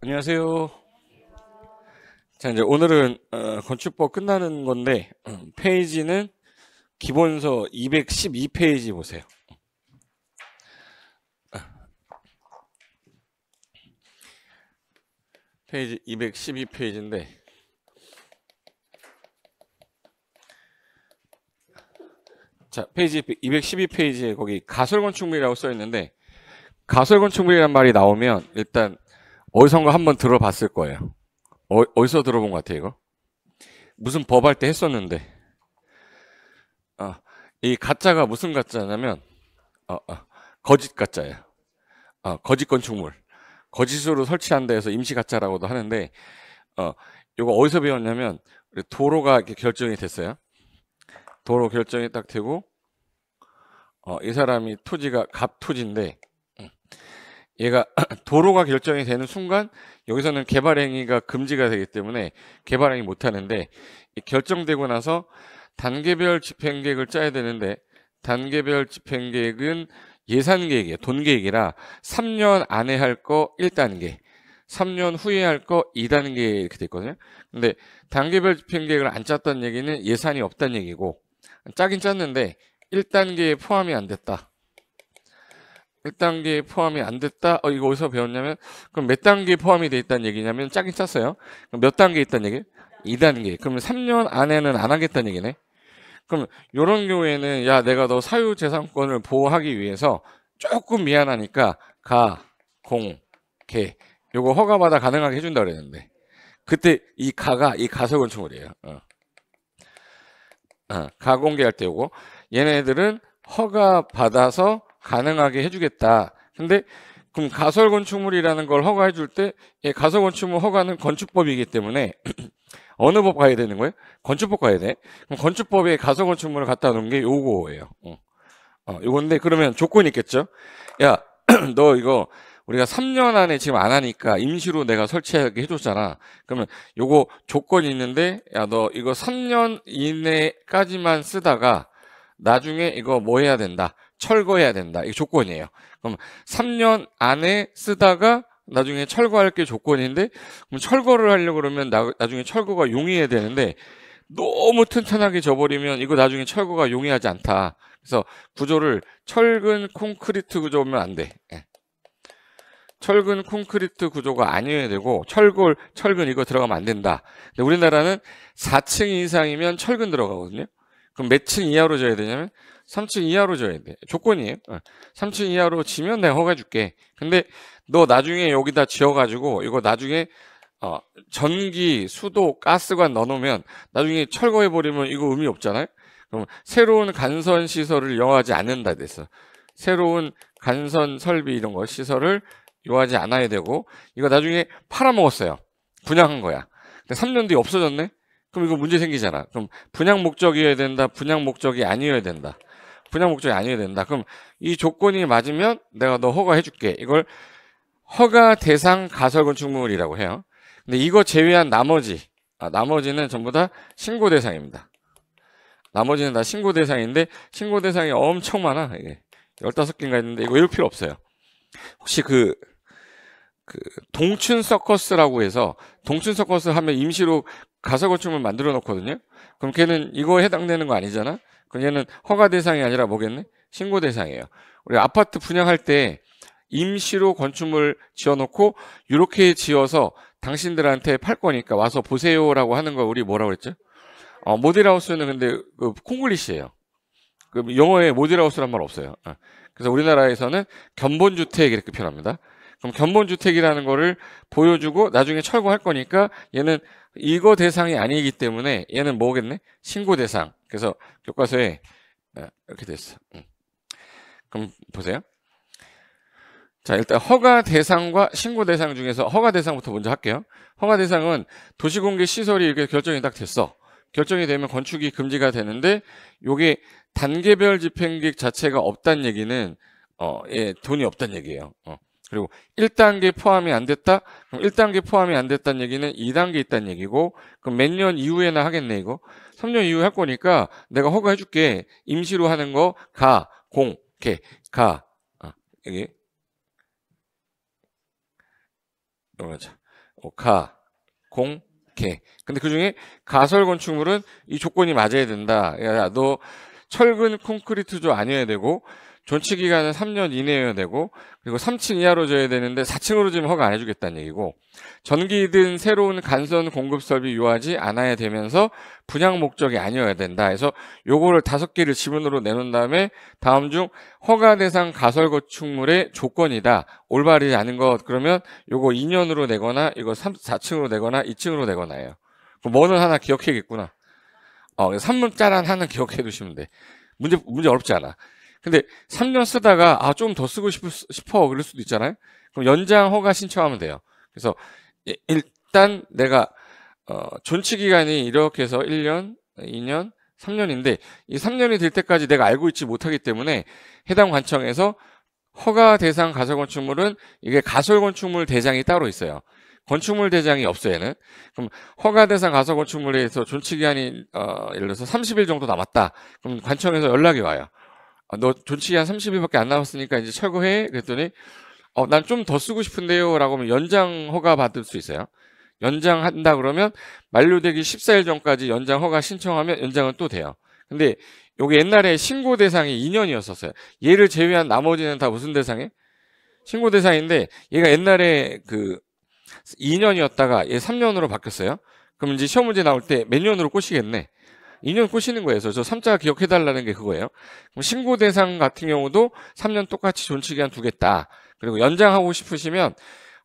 안녕하세요. 자, 이제 오늘은 건축법 끝나는 건데 페이지는 기본서 212페이지 보세요. 페이지 212페이지인데 자, 페이지 212페이지에 거기 가설건축물이라고 써 있는데 가설건축물이란 말이 나오면 일단 어디선가 한번 들어봤을 거예요. 어디서 들어본 것 같아요, 이거? 무슨 법 할 때 했었는데 이 가짜가 무슨 가짜냐면 거짓 가짜예요. 거짓 건축물. 거짓으로 설치한다 해서 임시 가짜라고도 하는데 이거 어디서 배웠냐면 도로가 이렇게 결정이 됐어요. 도로 결정이 딱 되고 이 사람이 토지가 갑토지인데 얘가 도로가 결정이 되는 순간 여기서는 개발행위가 금지가 되기 때문에 개발행위 못 하는데 결정되고 나서 단계별 집행계획을 짜야 되는데 단계별 집행계획은 예산계획이에요. 돈계획이라 3년 안에 할 거 1단계, 3년 후에 할 거 2단계 이렇게 돼 있거든요. 근데 단계별 집행계획을 안 짰다는 얘기는 예산이 없다는 얘기고 짜긴 짰는데 1단계에 포함이 안 됐다. 1단계에 포함이 안 됐다. 이거 어디서 배웠냐면 그럼 몇 단계에 포함이 돼 있다는 얘기냐면 짜긴 짰어요. 그럼 몇 단계에 있다는 얘기? 2단계. 그러면 3년 안에는 안 하겠다는 얘기네. 그럼 이런 경우에는 야 내가 너 사유재산권을 보호하기 위해서 조금 미안하니까 가, 공, 개 요거 허가받아 가능하게 해준다 그랬는데 그때 이 가가 이 가설건축물이에요. 가공개할 때 요거 얘네들은 허가받아서 가능하게 해주겠다. 근데 그럼 가설건축물이라는 걸 허가해 줄 때 가설건축물 허가는 건축법이기 때문에 어느 법 가야 되는 거예요? 건축법 가야 돼. 그럼 건축법에 가설건축물을 갖다 놓은 게 요거예요. 요건데 그러면 조건이 있겠죠? 야, 너 이거 우리가 3년 안에 지금 안 하니까 임시로 내가 설치하게 해줬잖아. 그러면 요거 조건이 있는데 야, 너 이거 3년 이내까지만 쓰다가 나중에 이거 뭐 해야 된다. 철거해야 된다. 이게 조건이에요. 그럼 3년 안에 쓰다가 나중에 철거할 게 조건인데 그럼 철거를 하려고 그러면 나중에 철거가 용이해야 되는데 너무 튼튼하게 져버리면 이거 나중에 철거가 용이하지 않다. 그래서 구조를 철근 콘크리트 구조면 안 돼. 철근 콘크리트 구조가 아니어야 되고 철근 이거 들어가면 안 된다. 근데 우리나라는 4층 이상이면 철근 들어가거든요. 그럼 몇 층 이하로 져야 되냐면 3층 이하로 져야 돼. 조건이에요. 3층 이하로 지면 내가 허가 줄게. 근데 너 나중에 여기다 지어가지고 이거 나중에 전기, 수도, 가스관 넣어놓으면 나중에 철거해버리면 이거 의미 없잖아요. 그럼 새로운 간선 시설을 요하지 않는다 됐어. 새로운 간선 설비 이런 거 시설을 요하지 않아야 되고 이거 나중에 팔아먹었어요. 분양한 거야. 근데 3년 뒤에 없어졌네? 그럼 이거 문제 생기잖아. 그럼 분양 목적이어야 된다. 분양 목적이 아니어야 된다. 분양 목적이 아니어야 된다. 그럼 이 조건이 맞으면 내가 너 허가해 줄게. 이걸 허가 대상 가설 건축물이라고 해요. 근데 이거 제외한 나머지는 전부 다 신고 대상입니다. 나머지는 다 신고 대상인데 신고 대상이 엄청 많아. 이게 15개인가 있는데 이거 외울 필요 없어요. 혹시 그 동춘 서커스라고 해서 동춘 서커스 하면 임시로 가설 건축물 만들어 놓거든요. 그럼 걔는 이거에 해당되는 거 아니잖아. 그럼 얘는 허가 대상이 아니라 뭐겠네? 신고 대상이에요. 우리 아파트 분양할 때 임시로 건축물 지어놓고 이렇게 지어서 당신들한테 팔 거니까 와서 보세요라고 하는 거 우리 뭐라고 그랬죠? 모델하우스는 근데 그 콩글리시예요. 그 영어에 모델하우스란 말 없어요. 그래서 우리나라에서는 견본주택 이렇게 표현합니다. 그럼 견본주택이라는 거를 보여주고 나중에 철거할 거니까 얘는 이거 대상이 아니기 때문에 얘는 뭐겠네? 신고 대상. 그래서 교과서에 이렇게 됐어. 그럼 보세요. 자, 일단 허가 대상과 신고 대상 중에서 허가 대상부터 먼저 할게요. 허가 대상은 도시공개 시설이 이렇게 결정이 딱 됐어. 결정이 되면 건축이 금지가 되는데 요게 단계별 집행계획 자체가 없다는 얘기는 돈이 없다는 얘기예요. 그리고 1단계 포함이 안 됐다? 그럼 1단계 포함이 안 됐다는 얘기는 2단계 있다는 얘기고 그럼 몇 년 이후에나 하겠네 이거? 3년 이후에 할 거니까 내가 허가해 줄게. 임시로 하는 거 가, 공, 개, 가. 여기 맞아. 가, 공, 개. 근데 그 중에 가설 건축물은 이 조건이 맞아야 된다. 야, 너 철근 콘크리트조 아니어야 되고, 존치 기간은 3년 이내여야 되고, 그리고 3층 이하로 져야 되는데 4층으로 지면 허가 안 해주겠다는 얘기고, 전기든 새로운 간선 공급 설비 요하지 않아야 되면서 분양 목적이 아니어야 된다. 그래서 요거를 5개를 지문으로 내놓은 다음에 다음 중 허가 대상 가설 건축물의 조건이다. 올바르지 않은 것 그러면 요거 2년으로 내거나 이거 4층으로 내거나 2층으로 내거나예요. 그럼 뭐는 하나 기억해야겠구나. 3문 짜란 하나 기억해 두시면 돼. 문제 어렵지 않아. 근데 3년 쓰다가 좀 더 쓰고 싶어 그럴 수도 있잖아요. 그럼 연장 허가 신청하면 돼요. 그래서 일단 내가 존치 기간이 이렇게 해서 1년, 2년, 3년인데 이 3년이 될 때까지 내가 알고 있지 못하기 때문에 해당 관청에서 허가 대상 가설 건축물은 이게 가설 건축물 대장이 따로 있어요. 건축물 대장이 없어요, 얘는. 그럼 허가 대상 가설 건축물에서 존치 기간이 예를 들어서 30일 정도 남았다. 그럼 관청에서 연락이 와요. 너 존치 기간 30일밖에 안 남았으니까 이제 철거해. 그랬더니 난 좀 더 쓰고 싶은데요. 라고 하면 연장 허가 받을 수 있어요. 연장한다 그러면 만료되기 14일 전까지 연장 허가 신청하면 연장은 또 돼요. 근데 요게 옛날에 신고 대상이 2년이었었어요. 얘를 제외한 나머지는 다 무슨 대상에? 신고 대상인데 얘가 옛날에 그 2년이었다가 얘 3년으로 바뀌었어요. 그럼 이제 시험 문제 나올 때 몇 년으로 꼬시겠네. 2년 꼬시는 거예요. 그래서 저 3자 기억해달라는 게 그거예요. 그럼 신고 대상 같은 경우도 3년 똑같이 존치 기간 두겠다. 그리고 연장하고 싶으시면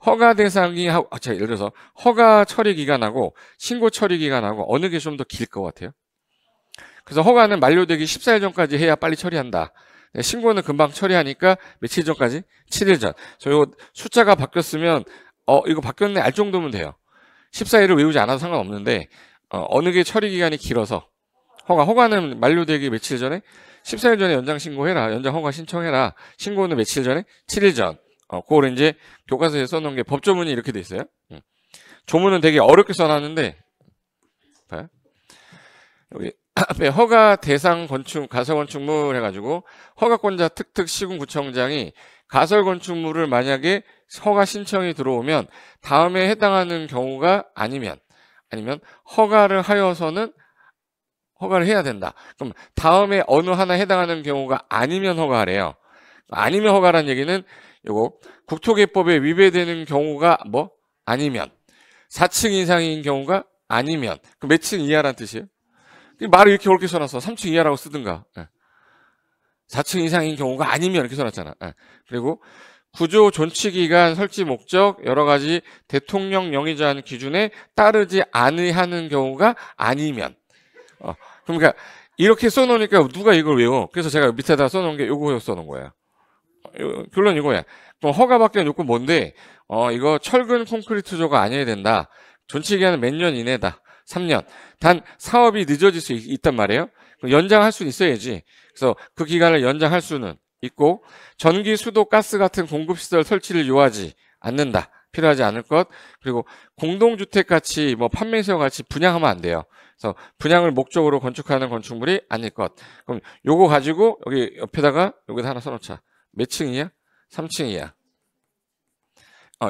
허가 대상이 예를 들어서 허가 처리 기간하고 신고 처리 기간하고 어느 게 좀 더 길 것 같아요? 그래서 허가는 만료되기 14일 전까지 해야 빨리 처리한다. 신고는 금방 처리하니까 며칠 전까지? 7일 전. 요 숫자가 바뀌었으면 이거 바뀌었네 알 정도면 돼요. 14일을 외우지 않아도 상관없는데 어느 게 처리 기간이 길어서 허가는 만료되기 며칠 전에 14일 전에 연장 신고해라. 연장 허가 신청해라. 신고는 며칠 전에? 7일 전. 그걸 이제 교과서에 써놓은 게 법조문이 이렇게 돼 있어요. 조문은 되게 어렵게 써놨는데 봐요. 여기 앞에 허가 대상 건축 가설 건축물 해가지고 허가권자 특특 시군구청장이 가설 건축물을 만약에 허가 신청이 들어오면 다음에 해당하는 경우가 아니면 허가를 하여서는 허가를 해야 된다. 그럼 다음에 어느 하나 해당하는 경우가 아니면 허가하래요. 아니면 허가란 얘기는 요거 국토개법에 위배되는 경우가 아니면 4층 이상인 경우가 아니면 그 몇 층 이하란 뜻이에요? 말을 이렇게 어렵게 써놨어. 3층 이하라고 쓰든가. 4층 이상인 경우가 아니면 이렇게 써놨잖아. 그리고 구조 존치 기간 설치 목적 여러 가지 대통령 영의제한 기준에 따르지 않으하는 경우가 아니면 그러니까 이렇게 써놓으니까 누가 이걸 외워? 그래서 제가 밑에다 써놓은 게 요거 써놓은 거예요. 결론 이거야. 그럼 허가받기 위한 요건 뭔데? 이거 철근 콘크리트조가 아니어야 된다. 존치 기간은 몇 년 이내다. 3년. 단 사업이 늦어질 수 있단 말이에요. 연장할 수는 있어야지. 그래서 그 기간을 연장할 수는 있고 전기, 수도, 가스 같은 공급시설 설치를 요하지 않는다. 필요하지 않을 것. 그리고 공동주택 같이 판매시설 같이 분양하면 안 돼요. 그래서 분양을 목적으로 건축하는 건축물이 아닐 것. 그럼 요거 가지고 여기 옆에다가 여기다 하나 써놓자. 몇 층이야? 3층이야.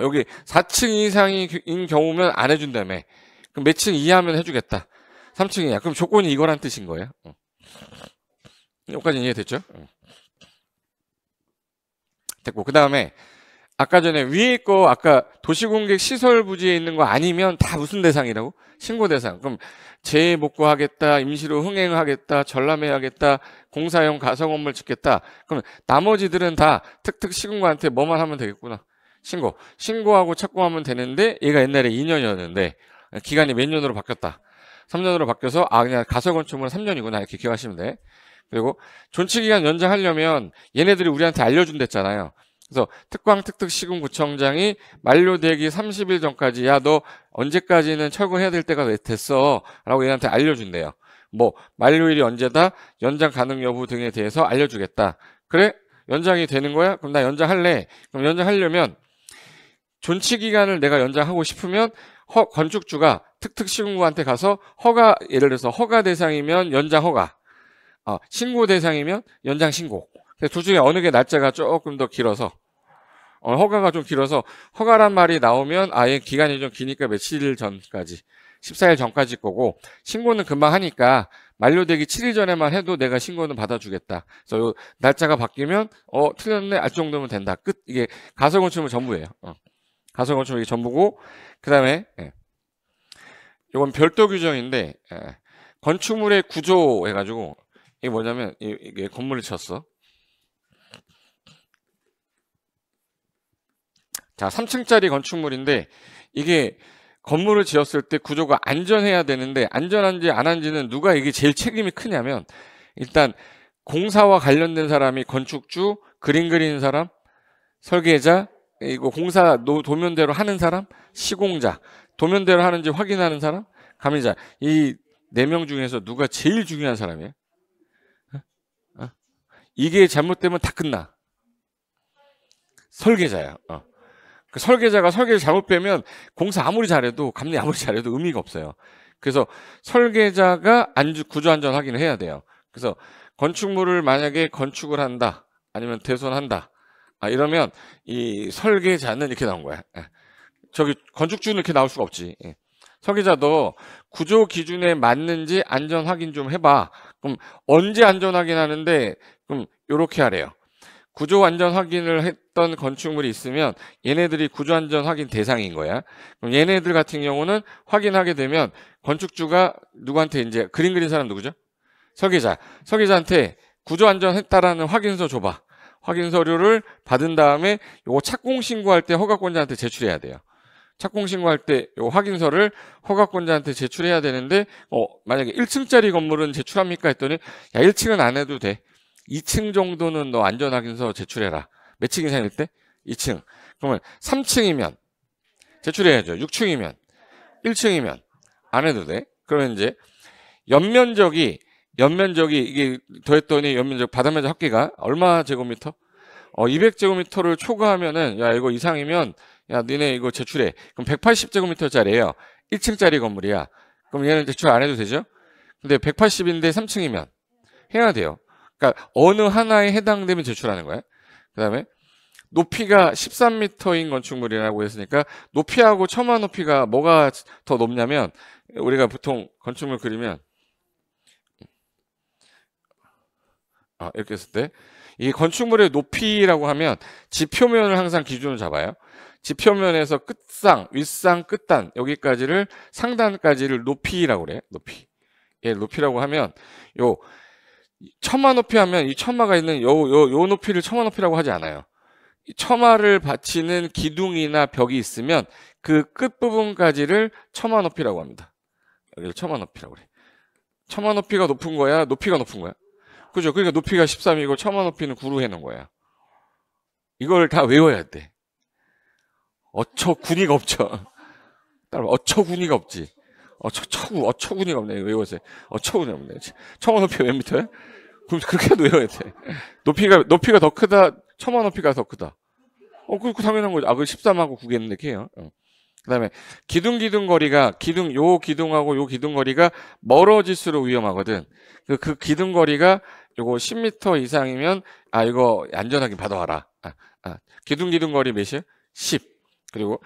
여기 4층 이상인 경우면 안 해준다며. 그럼 몇 층 이하면 해주겠다. 3층이야. 그럼 조건이 이거란 뜻인 거예요. 여기까지 이해됐죠? 됐고 그 다음에 아까 전에 위에 거 아까 도시공객 시설 부지에 있는 거 아니면 다 무슨 대상이라고? 신고 대상. 그럼 재복구하겠다, 임시로 흥행하겠다, 전람회하겠다, 공사용 가설 건물 짓겠다. 그럼 나머지들은 다 특특 시군구한테 뭐만 하면 되겠구나. 신고하고 착공하면 되는데 얘가 옛날에 2년이었는데 기간이 몇 년으로 바뀌었다. 3년으로 바뀌어서 그냥 가설 건축물은 3년이구나 이렇게 기억하시면 돼. 그리고 존치 기간 연장하려면 얘네들이 우리한테 알려준댔잖아요. 그래서 특광 특특 시군구청장이 만료되기 30일 전까지 야 너 언제까지는 철거해야 될 때가 됐어 라고 얘한테 알려준대요. 만료일이 언제다 연장 가능 여부 등에 대해서 알려주겠다. 그래? 연장이 되는 거야? 그럼 나 연장할래. 그럼 연장하려면 존치 기간을 내가 연장하고 싶으면 건축주가 특특 시군구한테 가서 예를 들어서 허가 대상이면 연장 허가, 신고 대상이면 연장 신고. 둘 중에 어느 게 날짜가 조금 더 길어서 허가가 좀 길어서 허가란 말이 나오면 아예 기간이 좀 기니까 며칠 전까지 14일 전까지 거고 신고는 금방 하니까 만료되기 7일 전에만 해도 내가 신고는 받아주겠다. 그래서 요 날짜가 바뀌면 틀렸네 알 정도면 된다. 끝. 이게 가설건축물 전부예요. 가설건축물 이게 전부고 그다음에 이건 별도 규정인데 건축물의 구조 해가지고 이게 뭐냐면 이게 건물을 쳤어. 자, 3층짜리 건축물인데 이게 건물을 지었을 때 구조가 안전해야 되는데 안전한지 안 한지는 누가 이게 제일 책임이 크냐면 일단 공사와 관련된 사람이 건축주, 그림 그리는 사람, 설계자, 이거 공사 도면대로 하는 사람, 시공자, 도면대로 하는지 확인하는 사람, 감리자. 이 4명 중에서 누가 제일 중요한 사람이에요? 이게 잘못되면 다 끝나. 설계자야. 그 설계자가 설계를 잘못 빼면 공사 아무리 잘해도 감리 아무리 잘해도 의미가 없어요. 그래서 설계자가 구조 안전 확인을 해야 돼요. 그래서 건축물을 만약에 건축을 한다 아니면 대손한다 이러면 이 설계자는 이렇게 나온 거야. 저기 건축주는 이렇게 나올 수가 없지. 설계자도 구조 기준에 맞는지 안전 확인 좀 해봐. 그럼 언제 안전 확인하는데 그럼 이렇게 하래요. 구조 안전 확인을 했던 건축물이 있으면 얘네들이 구조 안전 확인 대상인 거야. 그럼 얘네들 같은 경우는 확인하게 되면 건축주가 누구한테 이제 그림 그린 사람 누구죠? 설계자한테 구조 안전 했다라는 확인서 줘봐. 확인 서류를 받은 다음에 요거 착공 신고할 때 허가권자한테 제출해야 돼요. 착공 신고할 때 요 확인서를 허가권자한테 제출해야 되는데 만약에 1층짜리 건물은 제출합니까 했더니 야 1층은 안 해도 돼. 2층 정도는 너 안전확인서 제출해라. 몇 층 이상일 때? 2층. 그러면 3층이면 제출해야죠. 6층이면 1층이면 안 해도 돼. 그러면 이제 연면적이 이게 더했더니 연면적 바닥면적 합계가 얼마 제곱미터? 200제곱미터를 초과하면은 야 이거 이상이면 야 니네 이거 제출해. 그럼 180제곱미터짜리예요. 1층짜리 건물이야. 그럼 얘는 제출 안 해도 되죠? 근데 180인데 3층이면 해야 돼요. 그러니까 어느 하나에 해당되면 제출하는 거야. 그다음에 높이가 13m인 건축물이라고 했으니까 높이하고 처마 높이가 뭐가 더 높냐면 우리가 보통 건축물 그리면 이렇게 했을 때 이 건축물의 높이라고 하면 지표면을 항상 기준으로 잡아요. 지표면에서 끝상, 윗상, 끝단 여기까지를 상단까지를 높이라고 그래. 높이. 높이라고 하면 요 처마 높이 하면 이 처마가 있는 요 높이를 처마 높이라고 하지 않아요. 이 처마를 받치는 기둥이나 벽이 있으면 그 끝부분까지를 처마 높이라고 합니다. 여기를 처마 높이라고 그래. 처마 높이가 높은 거야? 높이가 높은 거야? 그죠? 그러니까 높이가 13이고 처마 높이는 9로 해놓은 거야. 이걸 다 외워야 돼. 어처구니가 없죠. 따라봐. 어처구니가 없지. 어처구니가 없네. 외워서. 어처구니가 없네. 처마 높이가 몇 미터야? 그럼 그렇게도 외워야 돼. 높이가 더 크다. 처마 높이가 더 크다. 그거 당연한 거죠. 그 13하고 9겠는데, 이렇게 해요. 그 다음에 기둥 거리가, 요 기둥하고 요 기둥 거리가 멀어질수록 위험하거든. 그 기둥 거리가 요거 10m 이상이면, 이거 안전하게 받아와라. 기둥 거리 몇이에요? 10. 그리고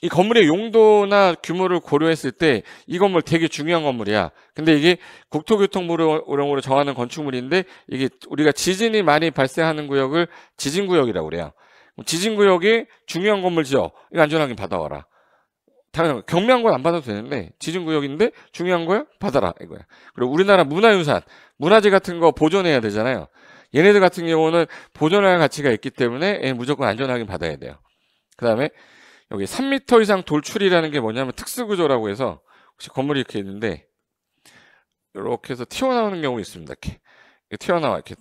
이 건물의 용도나 규모를 고려했을 때 이 건물 되게 중요한 건물이야. 근데 이게 국토교통부령으로 정하는 건축물인데 이게 우리가 지진이 많이 발생하는 구역을 지진구역이라고 그래요. 지진구역이 중요한 건물 지어. 이거 안전하게 받아와라. 당연히 경미한 건 안 받아도 되는데 지진구역인데 중요한 거야? 받아라 이거야. 그리고 우리나라 문화유산, 문화재 같은 거 보존해야 되잖아요. 얘네들 같은 경우는 보존할 가치가 있기 때문에 무조건 안전하게 받아야 돼요. 그 다음에 여기 3m 이상 돌출이라는 게 뭐냐면 특수구조라고 해서 혹시 건물이 이렇게 있는데 이렇게 해서 튀어나오는 경우가 있습니다. 이렇게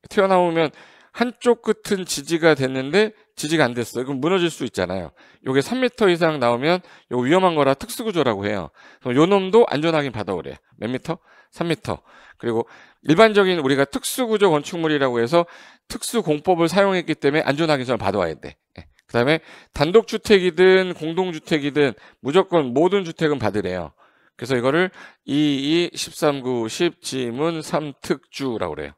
튀어나오면 한쪽 끝은 지지가 됐는데 지지가 안 됐어요. 그럼 무너질 수 있잖아요. 요게 3m 이상 나오면 요 위험한 거라 특수구조라고 해요. 그럼 요 놈도 안전하게 받아오래요. 몇 미터? 3m. 그리고 일반적인 우리가 특수구조 건축물이라고 해서 특수공법을 사용했기 때문에 안전하게선 받아와야 돼. 그 다음에 단독주택이든 공동주택이든 무조건 모든 주택은 받으래요. 그래서 이거를 22, 13, 9, 10 지문 3특주라고 그래요.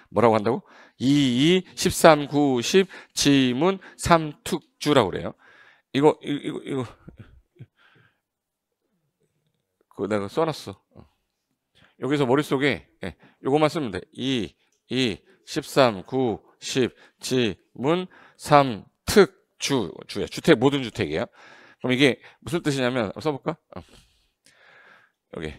뭐라고 한다고? 2, 13, 9, 10, 지문, 3, 특주라고 그래요. 이거 그거 내가 써놨어. 여기서 머릿속에 요것만 쓰면 돼. 2, 13, 9, 10, 지문, 3, 특주야. 주택, 모든 주택이야. 그럼 이게 무슨 뜻이냐면 써볼까? 여기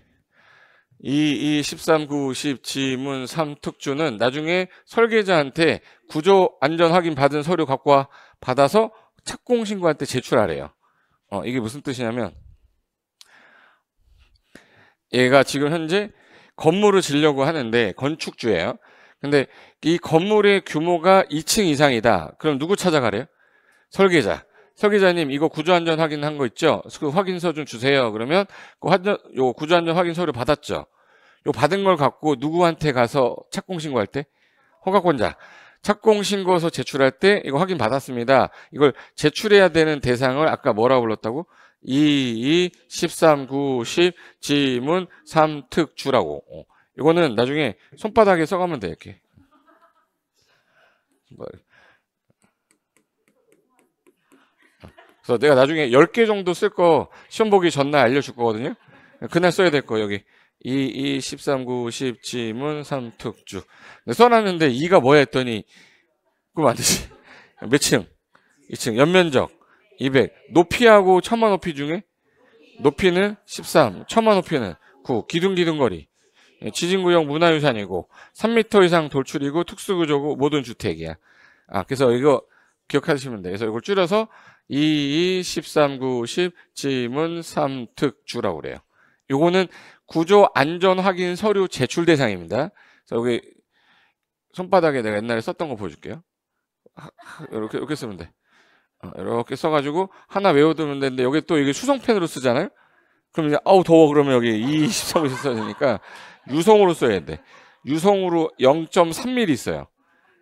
2, 13, 9, 10, 지문, 3, 특주는 나중에 설계자한테 구조 안전 확인 받은 서류 갖고 와 받아서 착공신고할 때 제출하래요. 이게 무슨 뜻이냐면 얘가 지금 현재 건물을 지려고 하는데 건축주예요. 근데 이 건물의 규모가 2층 이상이다. 그럼 누구 찾아가래요? 설계자. 설계자님 이거 구조안전 확인한 거 있죠? 그 확인서 좀 주세요. 그러면 요 구조안전 확인 서류 받았죠? 요 받은 걸 갖고 누구한테 가서 착공신고할 때? 허가권자. 착공신고서 제출할 때 이거 확인 받았습니다. 이걸 제출해야 되는 대상을 아까 뭐라고 불렀다고? 2, 13, 9, 10, 지문, 3, 특주라고. 이거는 나중에 손바닥에 써가면 돼, 이렇게. 그래서 내가 나중에 10개 정도 쓸 거 시험 보기 전날 알려줄 거거든요. 그날 써야 될 거, 여기. 2, 13, 9, 10, 지문, 3, 특주. 써놨는데 2가 뭐야 했더니, 그럼 안 되지. 몇 층? 2층. 연면적 200. 높이하고 천마 높이 중에 높이는 13, 천마 높이는 9. 기둥거리. 지진구역 문화유산이고 3m 이상 돌출이고 특수구조고 모든 주택이야. 그래서 이거 기억하시면 돼. 그래서 이걸 줄여서 2, 13, 9, 10, 지문, 3, 특주라고 그래요. 요거는 구조 안전 확인 서류 제출 대상입니다. 그래서 여기 손바닥에 내가 옛날에 썼던 거 보여줄게요. 이렇게 쓰면 돼. 이렇게 써가지고 하나 외워두면 되는데 여기 또 이게 수성펜으로 쓰잖아요. 그럼 이제 더워 그러면 여기 2, 13, 9 써야 되니까 유성으로 써야 돼. 유성으로 0.3mm 있어요.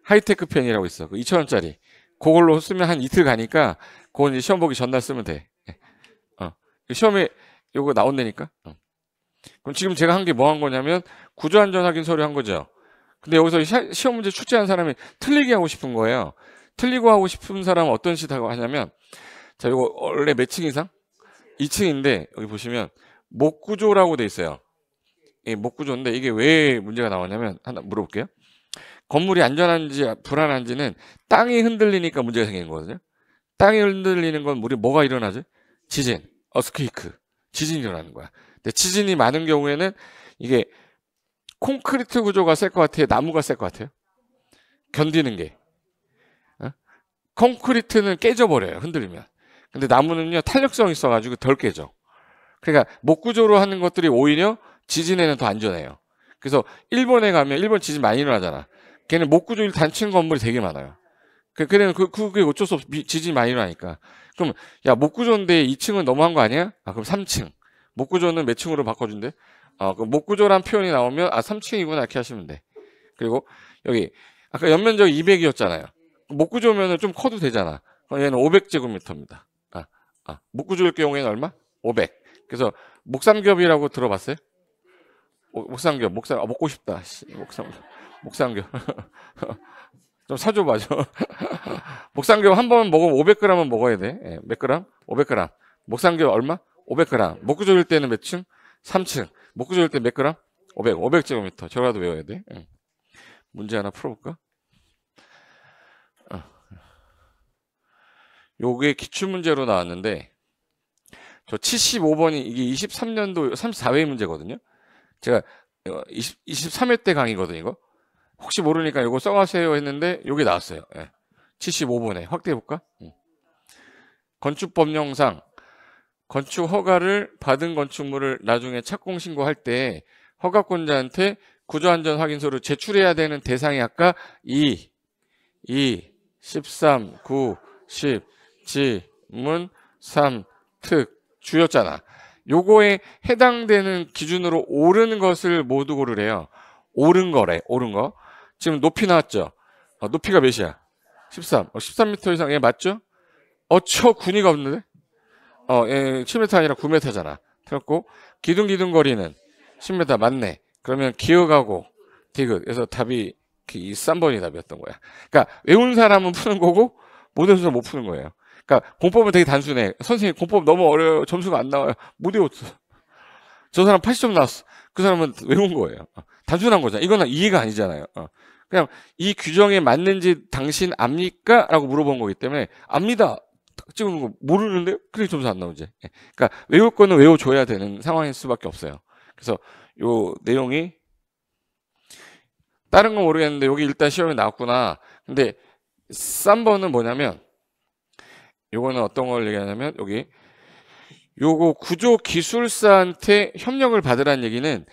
하이테크 펜이라고 있어. 2,000원짜리. 그걸로 쓰면 한 이틀 가니까 그건 이제 시험 보기 전날 쓰면 돼. 시험에 요거 나온다니까. 그럼 지금 제가 한 게 뭐 한 거냐면 구조안전 확인 서류 한 거죠. 근데 여기서 시험 문제 출제한 사람이 틀리게 하고 싶은 거예요. 틀리고 하고 싶은 사람은 어떤 식으로 하냐면, 자, 이거 원래 몇 층 이상? 2층인데, 여기 보시면, 목구조라고 돼 있어요. 이 목구조인데, 이게 왜 문제가 나왔냐면, 하나 물어볼게요. 건물이 안전한지 불안한지는 땅이 흔들리니까 문제가 생기는 거거든요. 땅이 흔들리는 건 우리 뭐가 일어나죠? 지진, 어스퀘이크, 지진이 일어나는 거야. 근데 지진이 많은 경우에는 이게 콘크리트 구조가 셀 것 같아요? 나무가 셀 것 같아요? 견디는 게. 콘크리트는 깨져버려요. 흔들리면. 근데 나무는요. 탄력성이 있어가지고 덜 깨져. 그러니까 목구조로 하는 것들이 오히려 지진에는 더 안전해요. 그래서 일본에 가면 일본 지진 많이 일어나잖아. 걔는 목구조 단층 건물이 되게 많아요. 그게 어쩔 수 없어. 지진이 많이 일어나니까. 그럼 야 목구조인데 2층은 너무한 거 아니야? 그럼 3층. 목구조는 몇 층으로 바꿔준대? 그럼 목구조란 표현이 나오면 3층이구나 이렇게 하시면 돼. 그리고 여기 아까 연면적 200이었잖아요. 목구조면은 좀 커도 되잖아. 얘는 500제곱미터입니다. 목구조일 경우에는 얼마? 500. 그래서 목삼겹이라고 들어봤어요? 목삼겹, 먹고 싶다. 목삼겹. 좀 사줘봐, 좀. 목삼겹 한 번 먹으면 500g은 먹어야 돼. 몇 그램? 500g. 목삼겹 얼마? 500g. 목구조일 때는 몇 층? 3층. 목구조일 때 몇 그램? 500제곱미터. 저라도 외워야 돼. 문제 하나 풀어볼까? 요게 기출문제로 나왔는데, 저 75번이 이게 23년도 34회 문제거든요. 제가 23회 때 강의거든요, 이거. 혹시 모르니까 이거 써가세요 했는데, 요게 나왔어요. 75번에. 확대해볼까? 건축법령상 건축 허가를 받은 건축물을 나중에 착공신고할 때 허가권자한테 구조안전 확인서를 제출해야 되는 대상이 아까 2, 13, 9, 10, 지문, 3, 특, 주였잖아. 요거에 해당되는 기준으로 옳은 것을 모두 고르래요. 옳은 거래, 옳은 거. 지금 높이 나왔죠? 높이가 몇이야? 13. 13m 이상, 얘 맞죠? 군이가 없는데? 7m 아니라 9m잖아. 그렇고, 기둥거리는 10m 맞네. 그러면 기역하고 디귿. 그래서 답이 이 3번이 답이었던 거야. 그러니까 외운 사람은 푸는 거고 못 외운 사람은 못 푸는 거예요. 그러니까 공법은 되게 단순해. 선생님 공법 너무 어려워요. 점수가 안 나와요. 못 외웠어. 저 사람 80점 나왔어. 그 사람은 외운 거예요. 단순한 거잖아. 이거는 이해가 아니잖아요. 그냥 이 규정에 맞는지 당신 압니까? 라고 물어본 거기 때문에 압니다. 딱 찍은 거 모르는데요? 그렇게 점수 안 나오지. 그러니까 외울 거는 외워줘야 되는 상황일 수밖에 없어요. 그래서 요 내용이 다른 건 모르겠는데 여기 일단 시험에 나왔구나. 근데 3번은 뭐냐면 요거는 어떤 걸 얘기하냐면 여기 요거 구조기술사한테 협력을 받으라는 얘기는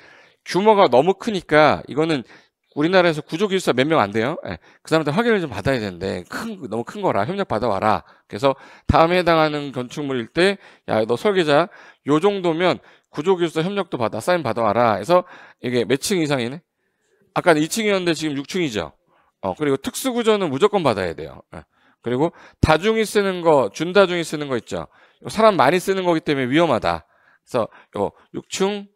규모가 너무 크니까 이거는 우리나라에서 구조기술사 몇 명 안 돼요. 그 사람한테 확인을 좀 받아야 되는데 너무 큰 거라 협력 받아와라. 그래서 다음에 해당하는 건축물일 때 야 너 설계자 요 정도면 구조기술사 협력도 받아 사인 받아와라. 해서 이게 몇 층 이상이네? 아까는 2층이었는데 지금 6층이죠. 그리고 특수구조는 무조건 받아야 돼요. 그리고 다중이 쓰는 거, 준다중이 쓰는 거 있죠. 사람 많이 쓰는 거기 때문에 위험하다. 그래서 6층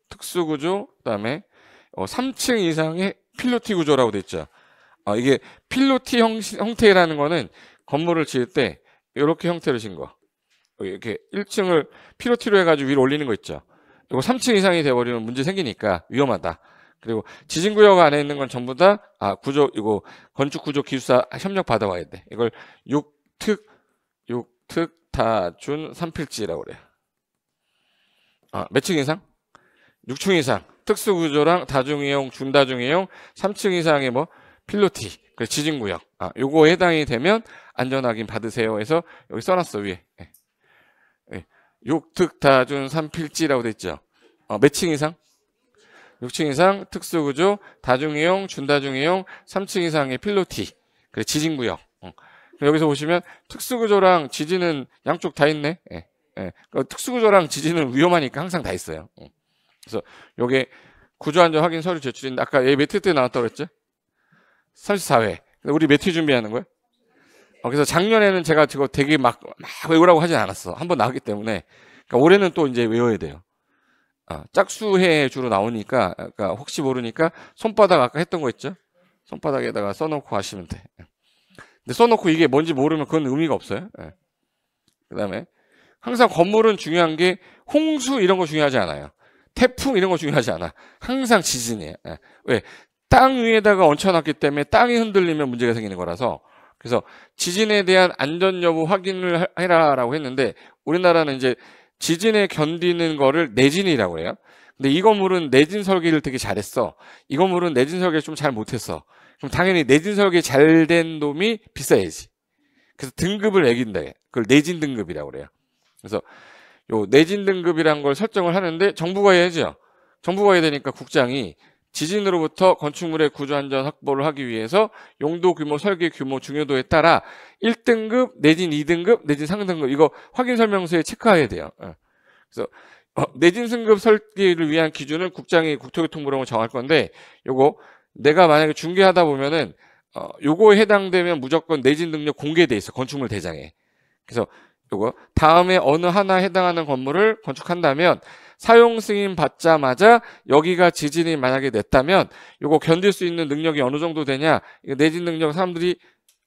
특수구조, 그다음에 3층 이상의 필로티 구조라고 돼 있죠. 이게 필로티 형태라는 거는 건물을 지을 때 이렇게 형태로 진 거. 이렇게 1층을 필로티로 해가지고 위로 올리는 거 있죠. 이거 3층 이상이 돼버리면 문제 생기니까 위험하다. 그리고 지진구역 안에 있는 건 전부 다 이거 건축구조 기술사 협력 받아와야 돼. 이걸 6특 다준 3필지라고 그래요. 몇 층 이상? 6층 이상. 특수구조랑 다중이용, 준다중이용, 3층 이상의 뭐 필로티, 지진구역. 요거 해당이 되면 안전확인 받으세요. 해서 여기 써놨어 위에. 6특 다준 3필지라고 돼 있죠. 몇 층 이상? 6층 이상 특수구조, 다중이용, 준다중이용, 3층 이상의 필로티, 지진구역. 여기서 보시면 특수구조랑 지진은 양쪽 다 있네. 특수구조랑 지진은 위험하니까 항상 다 있어요. 그래서 요게 구조안전 확인 서류 제출인데 아까 얘 몇 회 때 나왔다고 그랬죠? 34회. 우리 몇 회 준비하는 거야? 그래서 작년에는 제가 저거 되게 막 외우라고 하진 않았어. 한번 나왔기 때문에. 그러니까 올해는 또 이제 외워야 돼요. 짝수해 주로 나오니까 그러니까 혹시 모르니까 손바닥 아까 했던 거 있죠? 손바닥에다가 써놓고 하시면 돼. 근데 써놓고 이게 뭔지 모르면 그건 의미가 없어요. 그 다음에 항상 건물은 중요한 게 홍수 이런 거 중요하지 않아요. 태풍 이런 거 중요하지 않아. 항상 지진이에요. 왜? 땅 위에다가 얹혀놨기 때문에 땅이 흔들리면 문제가 생기는 거라서 그래서 지진에 대한 안전 여부 확인을 해라라고 했는데 우리나라는 이제 지진에 견디는 거를 내진이라고 해요. 근데 이 건물은 내진 설계를 되게 잘했어. 이 건물은 내진 설계를 좀 잘 못했어. 그럼 당연히 내진 설계 잘 된 놈이 비싸야지. 그래서 등급을 매긴다. 그걸 내진 등급이라고 그래요. 그래서 요 내진 등급이란 걸 설정을 하는데 정부가 해야죠. 정부가 해야 되니까 국장이 지진으로부터 건축물의 구조안전 확보를 하기 위해서 용도 규모, 설계 규모, 중요도에 따라 1등급, 내진 2등급, 내진 3등급 이거 확인 설명서에 체크해야 돼요. 그래서 내진 승급 설계를 위한 기준은 국장이 국토교통부라고 정할 건데 요거 내가 만약에 중개하다 보면은 요거에 해당되면 무조건 내진 능력 공개돼 있어. 건축물 대장에. 그래서 요거 다음에 어느 하나 해당하는 건물을 건축한다면 사용 승인 받자마자 여기가 지진이 만약에 냈다면 요거 견딜 수 있는 능력이 어느 정도 되냐 이거 내진 능력 사람들이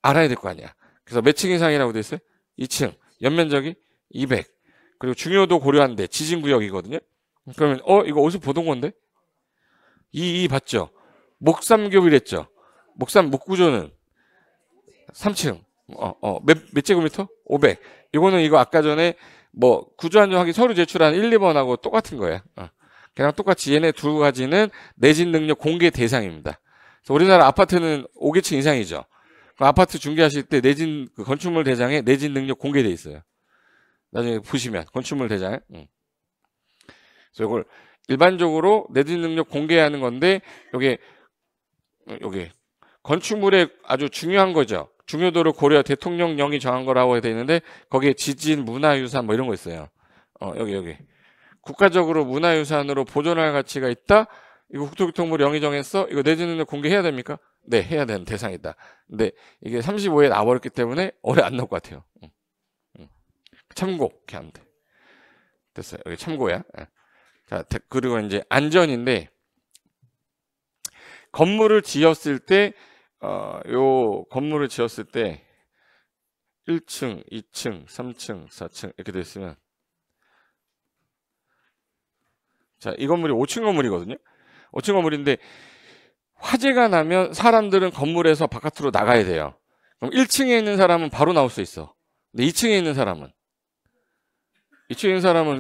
알아야 될 거 아니야. 그래서 몇 층 이상이라고 돼 있어요? 2층 연면적이 200 그리고 중요도 고려한대 지진구역이거든요. 그러면 이거 어디서 보던 건데? 이 봤죠? 목삼겹이랬죠. 목구조는 3층 몇 제곱미터? 500 이거는 이거 아까 전에 뭐 구조안전 확인 서류 제출한 1, 2번하고 똑같은 거예요. 그냥 똑같이 얘네 두 가지는 내진 능력 공개 대상입니다. 그래서 우리나라 아파트는 5개층 이상이죠. 아파트 중개하실 때 내진 건축물 대장에 내진 능력 공개돼 있어요. 나중에 보시면 건축물 대장. 그래서 이걸 일반적으로 내진 능력 공개하는 건데 요게 건축물에 아주 중요한 거죠. 중요도를 고려 대통령령이 정한 거라고 되어 있는데 거기에 지진, 문화유산 뭐 이런 거 있어요. 여기 국가적으로 문화유산으로 보존할 가치가 있다. 이거 국토교통부령이 정했어. 이거 내진 능력 공개해야 됩니까? 네, 해야 되는 대상이다. 근데 이게 35에 나와버렸기 때문에 올해 안 나올 것 같아요. 참고 이렇게 하면 돼. 됐어요. 여기 참고야. 자, 그리고 이제 안전인데 건물을 지었을 때, 요 건물을 지었을 때 1층, 2층, 3층, 4층 이렇게 됐으면, 자, 이 건물이 5층 건물이거든요. 5층 건물인데 화재가 나면 사람들은 건물에서 바깥으로 나가야 돼요. 그럼 1층에 있는 사람은 바로 나올 수 있어. 근데 2층에 있는 사람은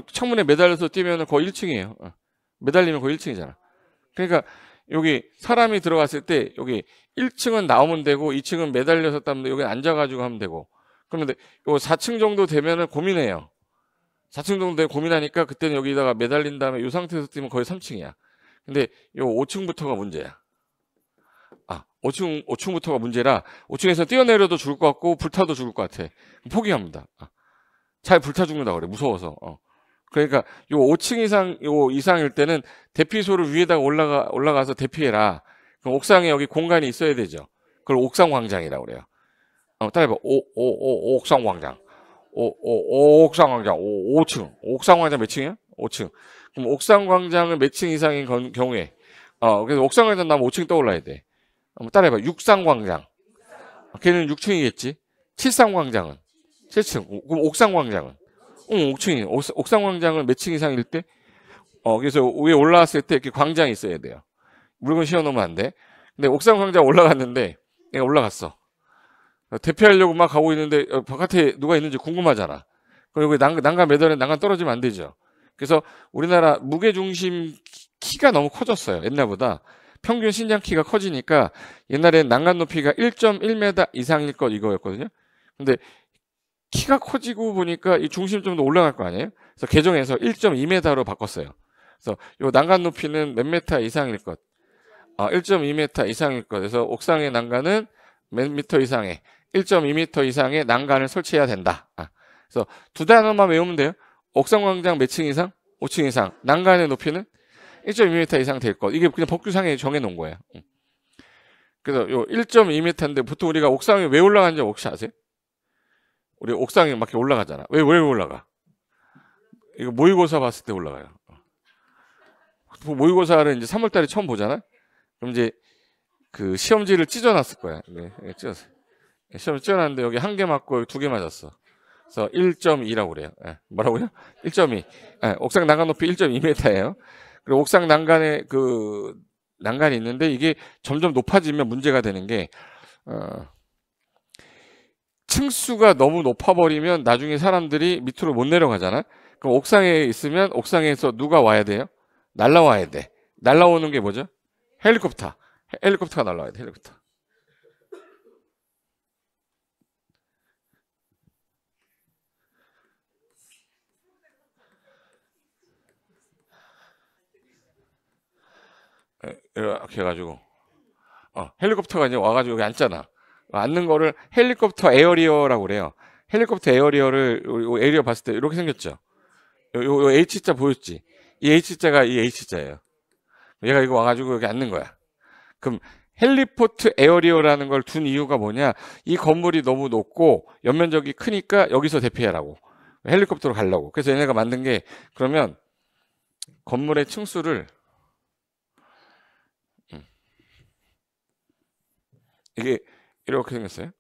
창문에 매달려서 뛰면 거의 1층이에요. 매달리면 거의 1층이잖아. 그러니까 여기 사람이 들어갔을 때 여기 1층은 나오면 되고 2층은 매달려서 따면 여기 앉아가지고 하면 되고. 그런데 요 4층 정도 되면은 고민해요. 4층 정도 되면 고민하니까 그때는 여기다가 매달린 다음에 이 상태에서 뛰면 거의 3층이야. 근데 요 5층부터가 문제야. 5층부터가 문제라 5층에서 뛰어내려도 죽을 것 같고 불타도 죽을 것 같아. 포기합니다. 잘 불타 죽는다 그래. 무서워서. 그러니까 요 5층 이상일 때는 대피소를 위에다가 올라가서 대피해라. 그럼 옥상에 여기 공간이 있어야 되죠. 그걸 옥상 광장이라고 그래요. 따라해봐. 옥상 광장. 옥상 광장. 5층. 옥상 광장 몇 층이야? 5층. 그럼 옥상 광장은 몇 층 이상인 경우에, 그래서 옥상 광장 나면 5층 떠올라야 돼. 한번 따라해봐. 육상 광장. 걔는 6층이겠지. 칠상 광장은 7층. 그럼 옥상 광장은? 5층이에요. 옥상 광장은 몇 층 이상일 때? 그래서 위에 올라왔을 때 이렇게 광장이 있어야 돼요. 물건 씌워놓으면 안 돼. 근데 옥상 광장 올라갔는데, 내가 올라갔어. 대피하려고 막 가고 있는데, 바깥에 누가 있는지 궁금하잖아. 그럼 여기 난간 매달에 난간 떨어지면 안 되죠. 그래서 우리나라 무게중심 키가 너무 커졌어요. 옛날보다. 평균 신장 키가 커지니까 옛날엔 난간 높이가 1.1m 이상일 것 이거였거든요. 근데 키가 커지고 보니까 이 중심 좀 더 올라갈 거 아니에요? 그래서 개정해서 1.2m로 바꿨어요. 그래서 요 난간 높이는 몇 미터 이상일 것. 1.2m 이상일 것. 그래서 옥상의 난간은 몇 미터 이상의 1.2m 이상의 난간을 설치해야 된다. 그래서 두 단어만 외우면 돼요. 옥상 광장 몇 층 이상? 5층 이상. 난간의 높이는 1.2m 이상 될 것. 이게 그냥 법규상에 정해놓은 거예요. 그래서 요 1.2m인데 보통 우리가 옥상에 왜 올라가는지 혹시 아세요? 우리 옥상에 막 이렇게 올라가잖아. 왜 올라가? 이거 모의고사 봤을 때 올라가요. 모의고사를 이제 3월달에 처음 보잖아. 그럼 이제 그 시험지를 찢어놨을 거야. 네, 찢었어요. 시험 찢어놨는데 여기 한 개 맞고 2개 맞았어. 그래서 1.2라고 그래요. 뭐라고요? 1.2. 옥상 난간 높이 1.2m예요. 그리고 옥상 난간에 난간이 있는데 이게 점점 높아지면 문제가 되는 게, 층수가 너무 높아버리면 나중에 사람들이 밑으로 못 내려가잖아. 그럼 옥상에 있으면 옥상에서 누가 와야 돼요? 날라와야 돼. 날라오는 게 뭐죠? 헬리콥터가 날라와야 돼. 헬리콥터. 이렇게 해가지고 헬리콥터가 이제 와가지고 여기 앉잖아. 앉는 거를 헬리콥터 에어리어라고 그래요. 헬리콥터 에어리어를 에어리어 봤을 때 이렇게 생겼죠. 요 H자 보였지? 이 H자가 이 H자예요. 얘가 이거 와가지고 여기 앉는 거야. 그럼 헬리포트 에어리어라는 걸 둔 이유가 뭐냐? 이 건물이 너무 높고 연면적이 크니까 여기서 대피하라고. 헬리콥터로 가려고. 그래서 얘네가 만든 게, 그러면 건물의 층수를 이게 이렇게 생겼어요.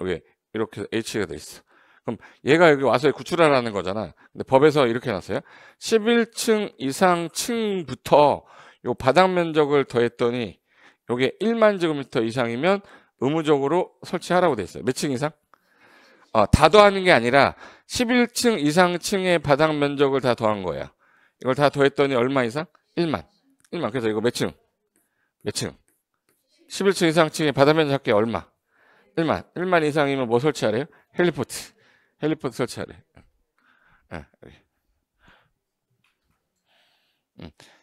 여기 이렇게 H가 돼 있어. 그럼 얘가 여기 와서 구출하라는 거잖아. 근데 법에서 이렇게 해놨어요. 11층 이상 층부터 요 바닥 면적을 더했더니 요게 1만 제곱미터 이상이면 의무적으로 설치하라고 돼 있어요. 몇 층 이상? 다 더하는 게 아니라 11층 이상 층의 바닥 면적을 다 더한 거야. 이걸 다 더했더니 얼마 이상? 1만. 그래서 이거 몇 층? 11층 이상 층의 바닥 면적 합계 얼마? 1만 이상이면 뭐 설치하래요? 헬리포트 설치하래.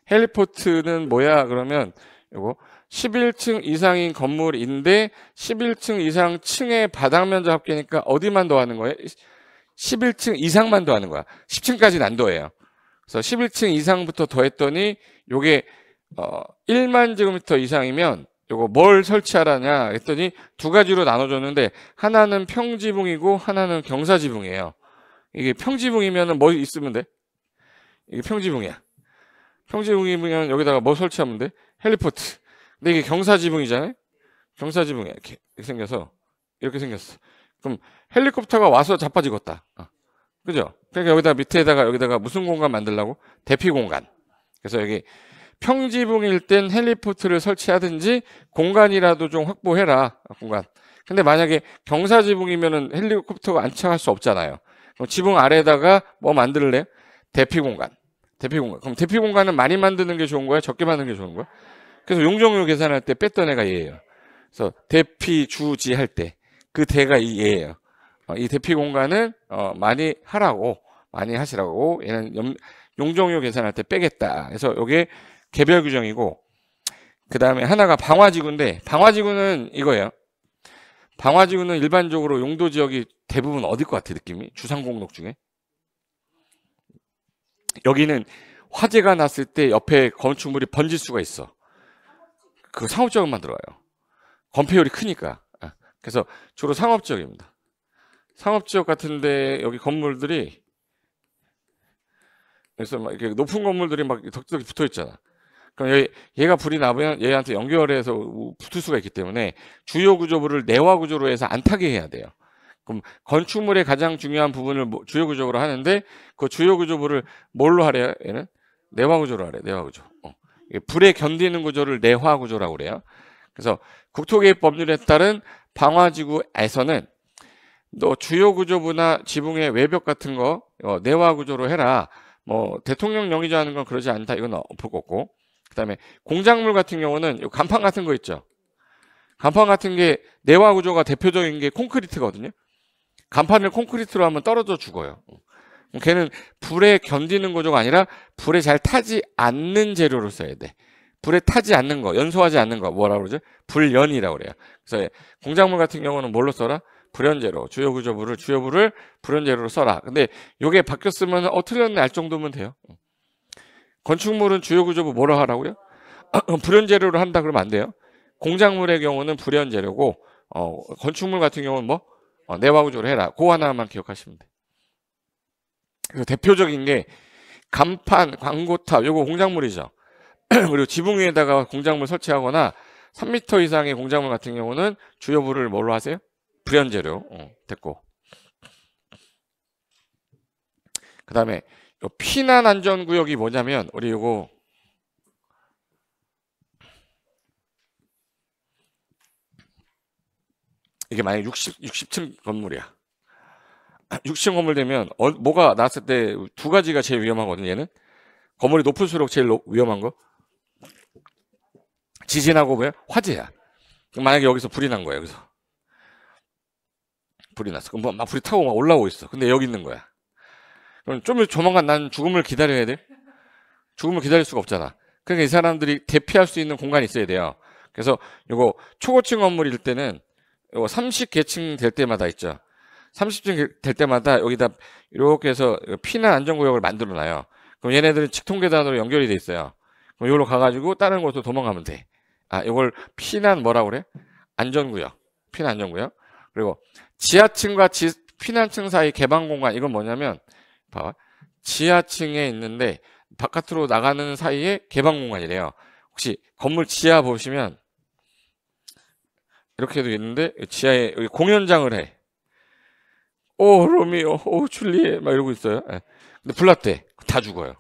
헬리포트는 뭐야? 그러면 요거 11층 이상인 건물인데 11층 이상 층의 바닥 면적 합계니까 어디만 더하는 거예요? 11층 이상만 더하는 거야. 10층까지는 안 더해요. 그래서 11층 이상부터 더했더니 요게 1만 제곱미터 이상이면 요거 뭘 설치하라냐 했더니 두 가지로 나눠줬는데, 하나는 평지붕이고 하나는 경사지붕이에요. 이게 평지붕이면은 뭐 있으면 돼? 이게 평지붕이야. 평지붕이면 여기다가 뭐 설치하면 돼? 헬리포트. 근데 이게 경사지붕이잖아요. 경사지붕이 이렇게 생겨서 이렇게 생겼어. 그럼 헬리콥터가 와서 자빠지겠다. 그죠? 그러니까 여기다 밑에다가 여기다가 무슨 공간 만들라고? 대피 공간. 그래서 여기 평지붕일 땐 헬리포트를 설치하든지 공간이라도 좀 확보해라. 공간. 근데 만약에 경사지붕이면은 헬리콥터가 안착할 수 없잖아요. 그럼 지붕 아래에다가 뭐 만들래? 대피 공간. 대피 공간. 그럼 대피 공간은 많이 만드는 게 좋은 거야? 적게 만드는 게 좋은 거야? 그래서 용적률 계산할 때 뺐던 애가 얘예요. 그래서 대피 주지 할 때 그 대가 이 얘예요. 이 대피 공간은 많이 하라고, 많이 하시라고. 얘는 용적률 계산할 때 빼겠다. 그래서 이게 개별 규정이고, 그 다음에 하나가 방화지구인데, 방화지구는 이거예요. 방화지구는 일반적으로 용도 지역이 대부분 어딜 것 같아, 느낌이? 주상공록 중에. 여기는 화재가 났을 때 옆에 건축물이 번질 수가 있어. 그 상업지역만 들어가요. 건폐율이 크니까. 그래서 주로 상업지역입니다. 상업지역 같은데 여기 건물들이, 그래서 막 이렇게 높은 건물들이 막 덕지덕지 붙어 있잖아. 그럼 얘가 불이 나면 얘한테 연결해서 붙을 수가 있기 때문에 주요 구조물을 내화 구조로 해서 안 타게 해야 돼요. 그럼 건축물의 가장 중요한 부분을 주요 구조로 하는데 그 주요 구조물을 뭘로 하래요? 얘는 내화 구조로 하래. 내화 구조. 불에 견디는 구조를 내화 구조라고 그래요. 그래서 국토개입 법률에 따른 방화지구에서는 너 주요 구조부나 지붕의 외벽 같은 거 내화 구조로 해라. 뭐 대통령 영의정하는 건 그러지 않다. 이건 엎을 거고. 그다음에 공작물 같은 경우는 간판 같은 거 있죠. 간판 같은 게 내화 구조가 대표적인 게 콘크리트거든요. 간판을 콘크리트로 하면 떨어져 죽어요. 걔는 불에 견디는 구조가 아니라 불에 잘 타지 않는 재료로 써야 돼. 불에 타지 않는 거, 연소하지 않는 거 뭐라고 그러죠? 불연이라고 그래요. 그래서 공작물 같은 경우는 뭘로 써라? 불연재료, 주요구조물을 주요부를 불연재료로 써라. 근데 요게 바뀌었으면 틀렸네 알 정도면 돼요. 건축물은 주요구조물 뭐라 하라고요? 불연재료로 한다 그러면 안 돼요. 공작물의 경우는 불연재료고 건축물 같은 경우는 뭐 내화구조로 해라. 그거 하나만 기억하시면 돼. 그래서 대표적인 게 간판, 광고탑, 요거 공작물이죠. 그리고 지붕 위에다가 공작물 설치하거나 3m 이상의 공작물 같은 경우는 주요부를 뭘로 하세요? 불연재료. 됐고. 그 다음에 피난안전구역이 뭐냐면 우리 요거 이게 만약 60층 건물이야. 60층 건물 되면 뭐가 났을 때 두 가지가 제일 위험하거든요. 얘는 건물이 높을수록 제일 위험한 거 지진하고 뭐야? 화재야. 만약에 여기서 불이 난 거야. 여기서 불이 났어. 그럼 막 불이 타고 막 올라오고 있어. 근데 여기 있는 거야. 그럼 좀 조만간 난 죽음을 기다려야 돼. 죽음을 기다릴 수가 없잖아. 그러니까 이 사람들이 대피할 수 있는 공간이 있어야 돼요. 그래서 요거 초고층 건물일 때는 요거 30계층 될 때마다 있죠. 30층 될 때마다 여기다 이렇게 해서 피난 안전구역을 만들어 놔요. 그럼 얘네들은 직통계단으로 연결이 돼 있어요. 그럼 이걸로 가가지고 다른 곳으로 도망가면 돼. 이걸 피난 뭐라고 그래? 안전구역. 피난 안전구역. 그리고 지하층과 피난층 사이 개방 공간. 이건 뭐냐면 봐봐. 지하층에 있는데 바깥으로 나가는 사이에 개방 공간이래요. 혹시 건물 지하 보시면 이렇게도 있는데 지하에 여기 공연장을 해. 오 로미오, 오 줄리엣 막 이러고 있어요. 근데 불났대. 다 죽어요.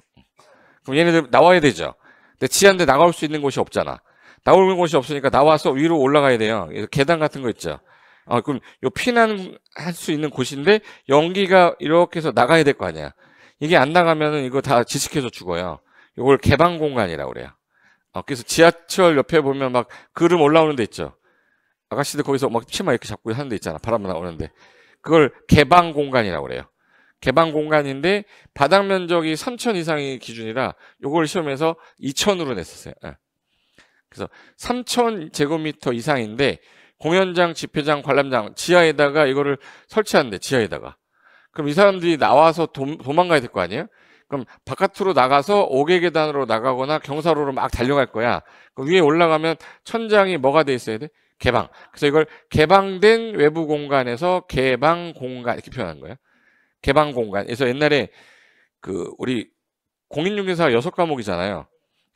그럼 얘네들 나와야 되죠. 근데 지하인데 나갈 수 있는 곳이 없잖아. 나올 곳이 없으니까 나와서 위로 올라가야 돼요. 계단 같은 거 있죠. 그럼 요 피난할 수 있는 곳인데 연기가 이렇게 해서 나가야 될 거 아니야. 이게 안 나가면은 이거 다 지식해서 죽어요. 이걸 개방 공간이라고 그래요. 그래서 지하철 옆에 보면 막 그름 올라오는 데 있죠. 아가씨들 거기서 막 치마 이렇게 잡고 하는 데 있잖아. 바람 나오는데. 그걸 개방 공간이라고 그래요. 개방 공간인데 바닥 면적이 3,000 이상이 기준이라 요걸 시험에서 2,000으로 냈었어요. 그래서 3,000 제곱미터 이상인데 공연장, 집회장, 관람장 지하에다가 이거를 설치하는데 지하에다가 그럼 이 사람들이 나와서 도망가야 될 거 아니에요? 그럼 바깥으로 나가서 5개 계단으로 나가거나 경사로로 막 달려갈 거야. 그럼 위에 올라가면 천장이 뭐가 돼 있어야 돼? 개방. 그래서 이걸 개방된 외부 공간에서 개방 공간 이렇게 표현한 거예요. 개방 공간. 그래서 옛날에 우리 공인중개사 6과목이잖아요.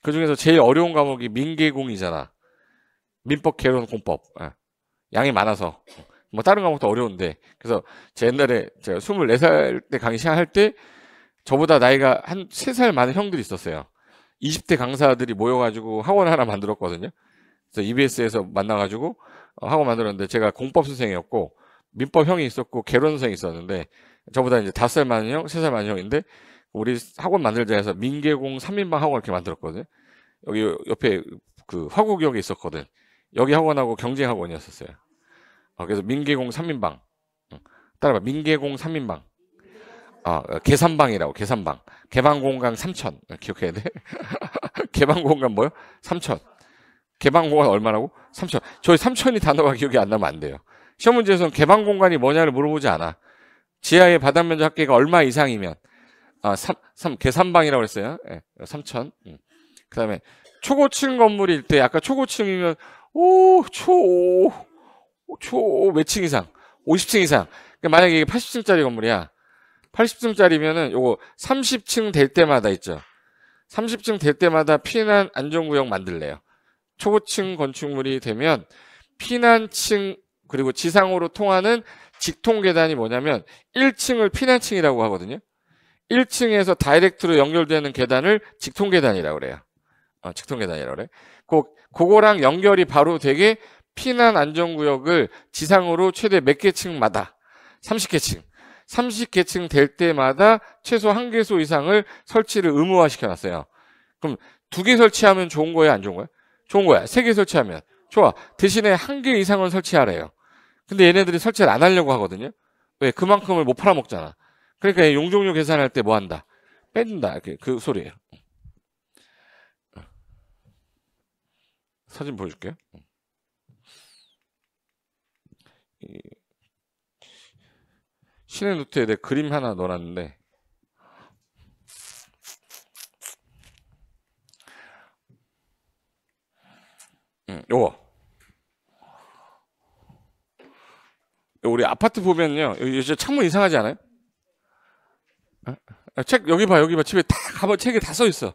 그 중에서 제일 어려운 과목이 민계공이잖아. 민법, 개론, 공법. 예. 양이 많아서. 뭐 다른 과목도 어려운데. 그래서 제 옛날에 제가 24살 때 강의 시작할 때 저보다 나이가 한 3살 많은 형들이 있었어요. 20대 강사들이 모여가지고 학원 하나 만들었거든요. 그래서 EBS에서 만나가지고 학원 만들었는데 제가 공법 선생이었고 민법 형이 있었고 개론 선생이 있었는데 저보다 이제 5살 많은 형, 3살 많은 형인데 우리 학원 만들자 해서 민계공 3인방 학원 이렇게 만들었거든요. 여기 옆에 그 화곡역에 있었거든. 여기 학원하고 경쟁 학원이었었어요. 그래서 민계공 3인방. 따라봐. 민계공 3인방. 계산방이라고, 계산방. 개방공간 3천. 기억해야 돼? 개방공간 뭐요? 3천. 개방공간 얼마라고? 3천. 저희 3천이 단어가 기억이 안 나면 안 돼요. 시험 문제에서는 개방공간이 뭐냐를 물어보지 않아. 지하의 바닥 면적 합계가 얼마 이상이면, 계산방이라고 했어요. 네, 3천. 그 다음에 초고층 건물일 때, 아까 초고층이면, 몇 층 이상? 50층 이상. 그러니까 만약에 이게 80층짜리 건물이야. 80층짜리면은 요거 30층 될 때마다 있죠. 30층 될 때마다 피난 안전구역 만들래요. 초고층 건축물이 되면 피난층 그리고 지상으로 통하는 직통 계단이 뭐냐면 1층을 피난층이라고 하거든요. 1층에서 다이렉트로 연결되는 계단을 직통 계단이라고 그래요. 직통 계단이라고 그래. 그거랑 연결이 바로 되게 피난 안전구역을 지상으로 최대 몇 개 층마다 30개층. 30개층 될 때마다 최소 1개소 이상을 설치를 의무화 시켜놨어요. 그럼 2개 설치하면 좋은 거야, 안 좋은 거야? 좋은 거야. 3개 설치하면. 좋아. 대신에 1개 이상은 설치하래요. 근데 얘네들이 설치를 안 하려고 하거든요. 왜? 그만큼을 못 팔아먹잖아. 그러니까 용적률 계산할 때 뭐 한다? 뺀다. 그 소리예요. 사진 보여줄게요. 신의 노트에 내 그림 하나 넣어놨는데 요거 우리 아파트 보면요 여기 창문 이상하지 않아요? 책 여기 봐 집에 다 가면 책에 다 써있어.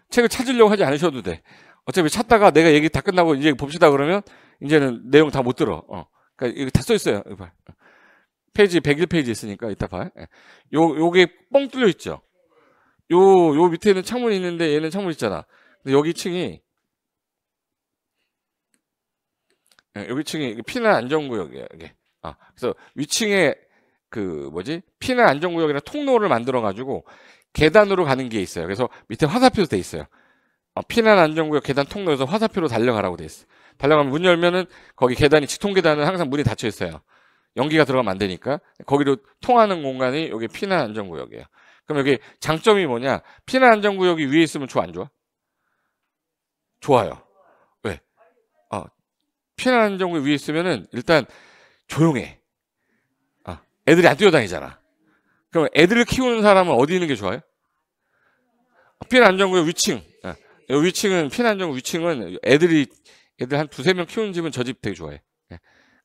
책을 찾으려고 하지 않으셔도 돼. 어차피 찾다가 내가 얘기 다 끝나고 이제 봅시다 그러면 이제는 내용 다 못 들어. 그러니까 이거 다 써있어요. 이거 봐. 페이지 101페이지 있으니까 이따 봐. 요게 뻥 뚫려 있죠. 요 밑에는 창문이 있는데 얘는 창문 있잖아. 근데 여기 층이 여기 층이 피난 안전구역이에요. 이게. 그래서 위층에 그 피난 안전구역이나 통로를 만들어 가지고 계단으로 가는 게 있어요. 그래서 밑에 화살표도 돼 있어요. 피난 안전구역 계단 통로에서 화살표로 달려가라고 돼 있어. 달려가면 문 열면은 거기 계단이 직통 계단은 항상 문이 닫혀 있어요. 연기가 들어가면 안 되니까 거기로 통하는 공간이 여기 피난 안전구역이에요. 그럼 여기 장점이 뭐냐? 피난 안전구역이 위에 있으면 좋아 안 좋아? 좋아요. 왜? 피난 안전구역 위에 있으면은 일단 조용해. 애들이 안 뛰어다니잖아. 그럼 애들을 키우는 사람은 어디 있는 게 좋아요? 피난 안전구역 위층. 위층은 피난 안전구역 위층은 애들 한 2-3명 키우는 집은 저 집 되게 좋아해.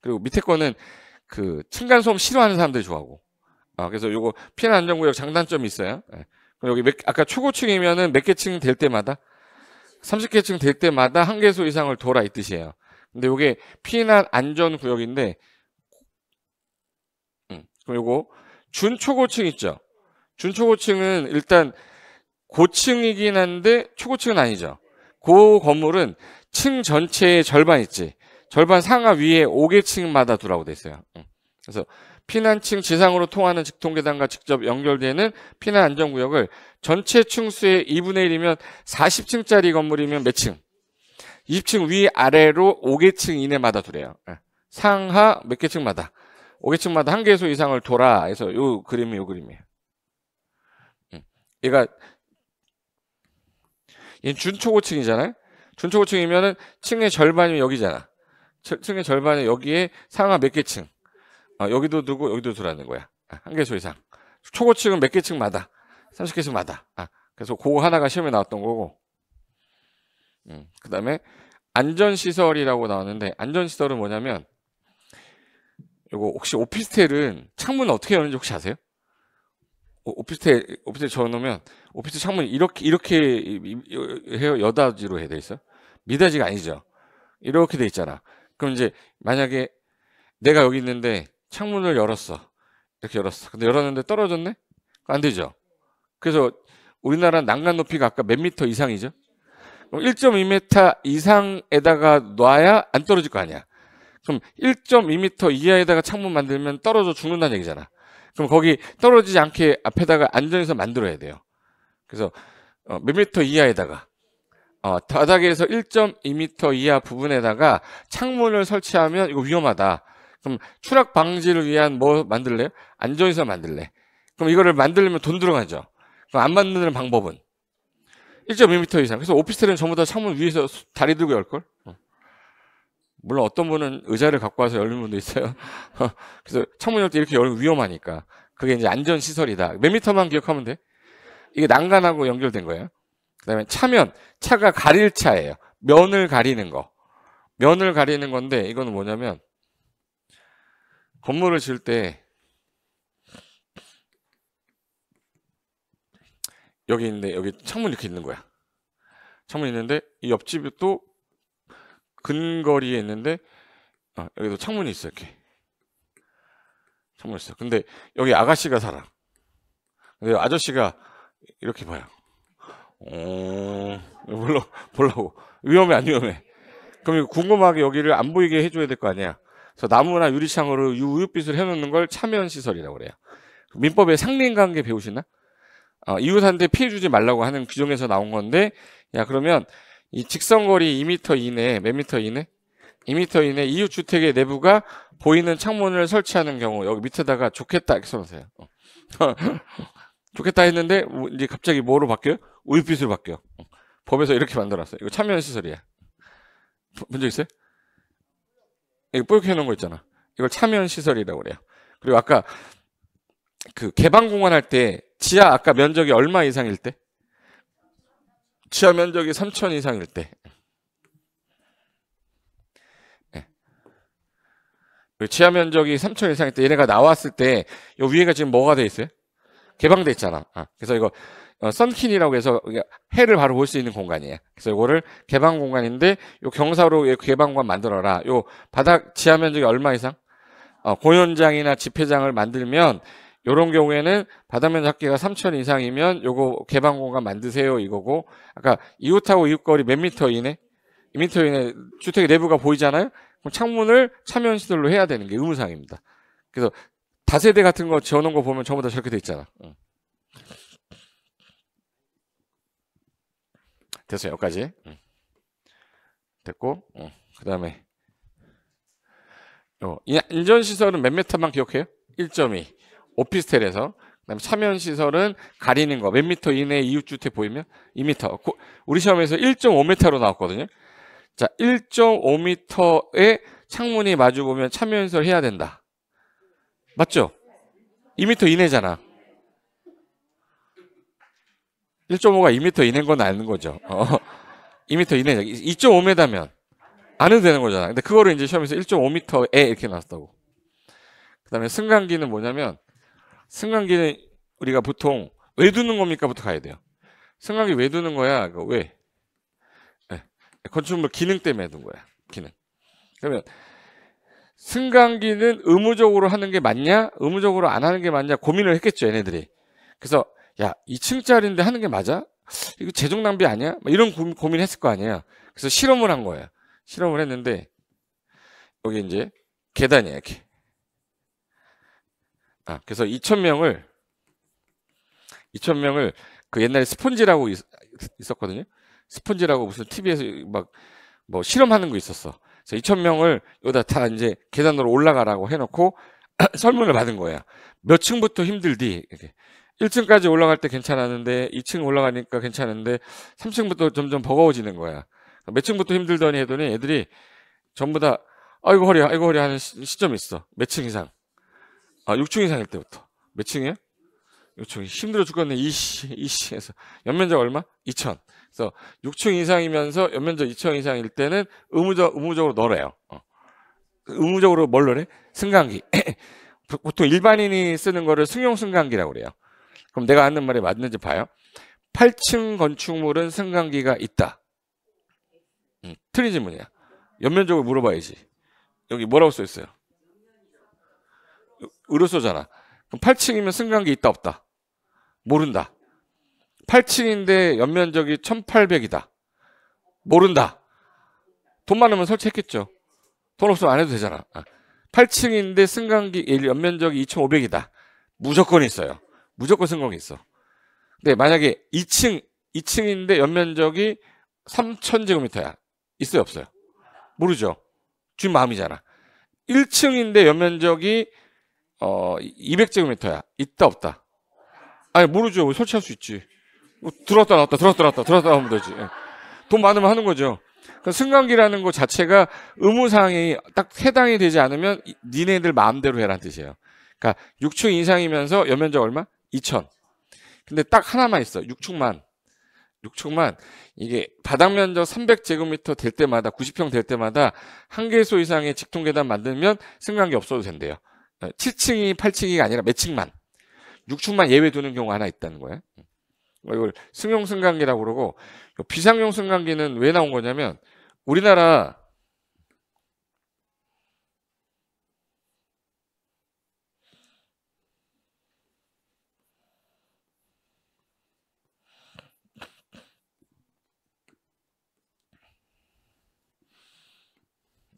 그리고 밑에 거는 그 층간소음 싫어하는 사람들이 좋아하고. 그래서 요거 피난 안전구역 장단점이 있어요. 그럼 여기 아까 초고층이면은 몇 개 층 될 때마다 30개 층 될 때마다 1개소 이상을 돌아 이 뜻이에요. 근데 요게 피난 안전구역인데 그럼 요거 준초고층 있죠. 준초고층은 일단 고층이긴 한데 초고층은 아니죠. 그 건물은 층 전체의 절반 있지. 절반 상하 위에 5개 층마다 두라고 돼 있어요. 그래서 피난층 지상으로 통하는 직통계단과 직접 연결되는 피난 안전구역을 전체 층수의 2분의 1이면 40층짜리 건물이면 몇 층? 20층 위 아래로 5개 층 이내마다 두래요. 상하 몇 개 층마다 5개 층마다 1개소 이상을 돌아 해서 요 그림이에요. 얘가 얘는 준초고층이잖아요. 준초고층이면은 층의 절반이면 여기잖아. 층의 절반이 여기에 상하 몇 개 층. 여기도 두고 여기도 두라는 거야. 1개소 이상. 초고층은 몇 개 층마다. 30개 층마다. 그래서 그거 하나가 시험에 나왔던 거고. 그 다음에 안전시설이라고 나왔는데 안전시설은 뭐냐면 요거 혹시 오피스텔은 창문을 어떻게 여는지 혹시 아세요? 오피스텔 적어놓으면 오피스텔 창문이 이렇게 해요. 여다지로 돼 있어요. 미닫이가 아니죠. 이렇게 돼 있잖아. 그럼 이제 만약에 내가 여기 있는데 창문을 열었어. 이렇게 열었어. 근데 열었는데 떨어졌네? 안 되죠. 그래서 우리나라 난간 높이가 아까 몇 미터 이상이죠? 1.2m 이상에다가 놔야 안 떨어질 거 아니야. 그럼 1.2m 이하에다가 창문 만들면 떨어져 죽는다는 얘기잖아. 그럼 거기 떨어지지 않게 앞에다가 안전해서 만들어야 돼요. 그래서 몇 미터 이하에다가 바닥에서 1.2m 이하 부분에다가 창문을 설치하면 이거 위험하다. 그럼 추락 방지를 위한 뭐 만들래요? 안전시설 만들래. 그럼 이거를 만들려면 돈 들어가죠. 그럼 안 만드는 방법은 1.2m 이상. 그래서 오피스텔은 전부 다 창문 위에서 다리 들고 열걸? 물론 어떤 분은 의자를 갖고 와서 열는 분도 있어요. 그래서 창문 열 때 이렇게 열면 위험하니까. 그게 이제 안전시설이다. 몇 미터만 기억하면 돼? 이게 난간하고 연결된 거예요. 그 다음에 차면, 차가 가릴 차예요. 면을 가리는 거. 면을 가리는 건데, 이거는 뭐냐면, 건물을 지을 때, 여기 있는데, 여기 창문 이렇게 있는 거야. 창문 있는데, 이 옆집이 또 근거리에 있는데, 여기도 창문이 있어, 이렇게. 창문 있어. 근데 여기 아가씨가 살아. 근데 아저씨가 이렇게 봐요. 보려고. 위험해, 안 위험해? 그럼 궁금하게 여기를 안 보이게 해줘야 될 거 아니야. 그래서 나무나 유리창으로 우윳빛을 해놓는 걸 차면시설이라고 그래요. 민법에 상린관계 배우시나? 이웃한테 피해 주지 말라고 하는 규정에서 나온 건데, 야, 그러면 이 직선거리 2m 이내, 몇 미터 이내? 2m 이내 이웃주택의 내부가 보이는 창문을 설치하는 경우, 여기 밑에다가 좋겠다, 이렇게 써놓으세요. 좋겠다 했는데, 이제 갑자기 뭐로 바뀌어요? 우윳빛으로 바뀌어. 법에서 이렇게 만들었어요. 이거 차면시설이야. 본 적 있어요? 이거 뽀얗게 해놓은 거 있잖아. 이걸 차면시설이라고 그래요. 그리고 아까 그 개방공간 할 때, 지하 아까 면적이 얼마 이상일 때? 지하 면적이 3,000 이상일 때. 네. 지하 면적이 3,000 이상일 때 얘네가 나왔을 때 요 위에가 지금 뭐가 돼 있어요? 개방돼 있잖아. 그래서 이거 썬킨이라고 해서 해를 바로 볼 수 있는 공간이에요. 그래서 이거를 개방 공간인데 요 경사로 개방 공간 만들어라. 요 바닥 지하 면적이 얼마 이상? 공연장이나 집회장을 만들면 요런 경우에는 바닥 면적 합계가 3,000 이상이면 요거 개방 공간 만드세요 이거고, 아까 이웃하고 이웃거리 몇 미터 이내? 2m 이내 주택의 내부가 보이잖아요? 그럼 창문을 차면시설로 해야 되는 게 의무사항입니다. 그래서 다세대 같은 거 지어놓은 거 보면 전부 다 저렇게 돼 있잖아. 됐어요. 여기까지. 됐고, 그 다음에 안전시설은 몇 미터만 기억해요? 1.2. 오피스텔에서. 그다음에 차면시설은 가리는 거. 몇 미터 이내에 이웃주택 보이면 2m. 우리 시험에서 1.5m로 나왔거든요. 자, 1.5m에 창문이 마주 보면 차면시설 해야 된다. 맞죠? 2m 이내잖아. 1.5가 2m 이내인 건 아는 거죠. 2m 이내죠. 2.5m면 안 해도 되는 거잖아. 근데 그거를 이제 시험에서 1.5m에 이렇게 나왔다고. 그 다음에 승강기는 뭐냐면, 승강기는 우리가 보통 왜 두는 겁니까?부터 가야 돼요. 승강기 왜 두는 거야? 왜? 네. 건축물 기능 때문에 둔 거야. 기능. 그러면 승강기는 의무적으로 하는 게 맞냐? 의무적으로 안 하는 게 맞냐? 고민을 했겠죠, 얘네들이. 그래서 야, 2층짜리인데 하는 게 맞아? 이거 재정 낭비 아니야? 이런 고민했을 거 아니야. 그래서 실험을 한 거야. 실험을 했는데 여기 이제 계단이야, 이렇게. 그래서 2,000명을 그 옛날에 스폰지라고 있었거든요. 스폰지라고 무슨 TV에서 막 뭐 실험하는 거 있었어. 그래서 2,000명을 여기다 다 이제 계단으로 올라가라고 해놓고 설문을 받은 거야. 몇 층부터 힘들디? 이렇게. 1층까지 올라갈 때 괜찮았는데 2층 올라가니까 괜찮은데 3층부터 점점 버거워지는 거야. 몇 층부터 힘들더니 했더니 애들이 전부 다 아이고 허리 하는 시점이 있어. 몇 층 이상? 6층 이상일 때부터. 몇 층이에요? 6층. 힘들어 죽겠네. 이씨 해서. 연면적 얼마? 2,000. 그래서 6층 이상이면서 연면적 2,000 이상일 때는 의무적으로 넣으래요. 의무적으로 뭘 넣으래? 승강기. 보통 일반인이 쓰는 거를 승용 승강기라고 그래요. 그럼 내가 하는 말이 맞는지 봐요. 8층 건축물은 승강기가 있다. 틀린 질문이야. 옆면적을 물어봐야지. 여기 뭐라고 써 있어요? 으로 쏘잖아. 그럼 8층이면 승강기 있다 없다? 모른다. 8층인데 연면적이 1800이다. 모른다. 돈 많으면 설치했겠죠. 돈 없으면 안 해도 되잖아. 8층인데 승강기 연면적이 2500이다. 무조건 있어요. 무조건 승강기 있어. 근데 만약에 2층인데 연면적이 3000제곱미터야. 있어요 없어요? 모르죠. 주인 마음이잖아. 1층인데 연면적이 200제곱미터야. 있다 없다? 아니 모르죠. 설치할 수 있지. 뭐 들어왔다 나왔다 들어왔다 나왔다 들어왔다 하면 되지. 돈 많으면 하는 거죠. 그러니까 승강기라는 것 자체가 의무사항이 딱 해당이 되지 않으면 니네들 마음대로 해라는 뜻이에요. 그러니까 6층 이상이면서 연면적 얼마? 2000. 근데 딱 하나만 있어. 6층만 이게 바닥 면적 300제곱미터 될 때마다 90평 될 때마다 한 개소 이상의 직통 계단 만들면 승강기 없어도 된대요. 7층이 8층이 아니라 몇 층만 6층만 예외 두는 경우가 하나 있다는 거예요. 이걸 승용 승강기라고 그러고 비상용 승강기는 왜 나온 거냐면 우리나라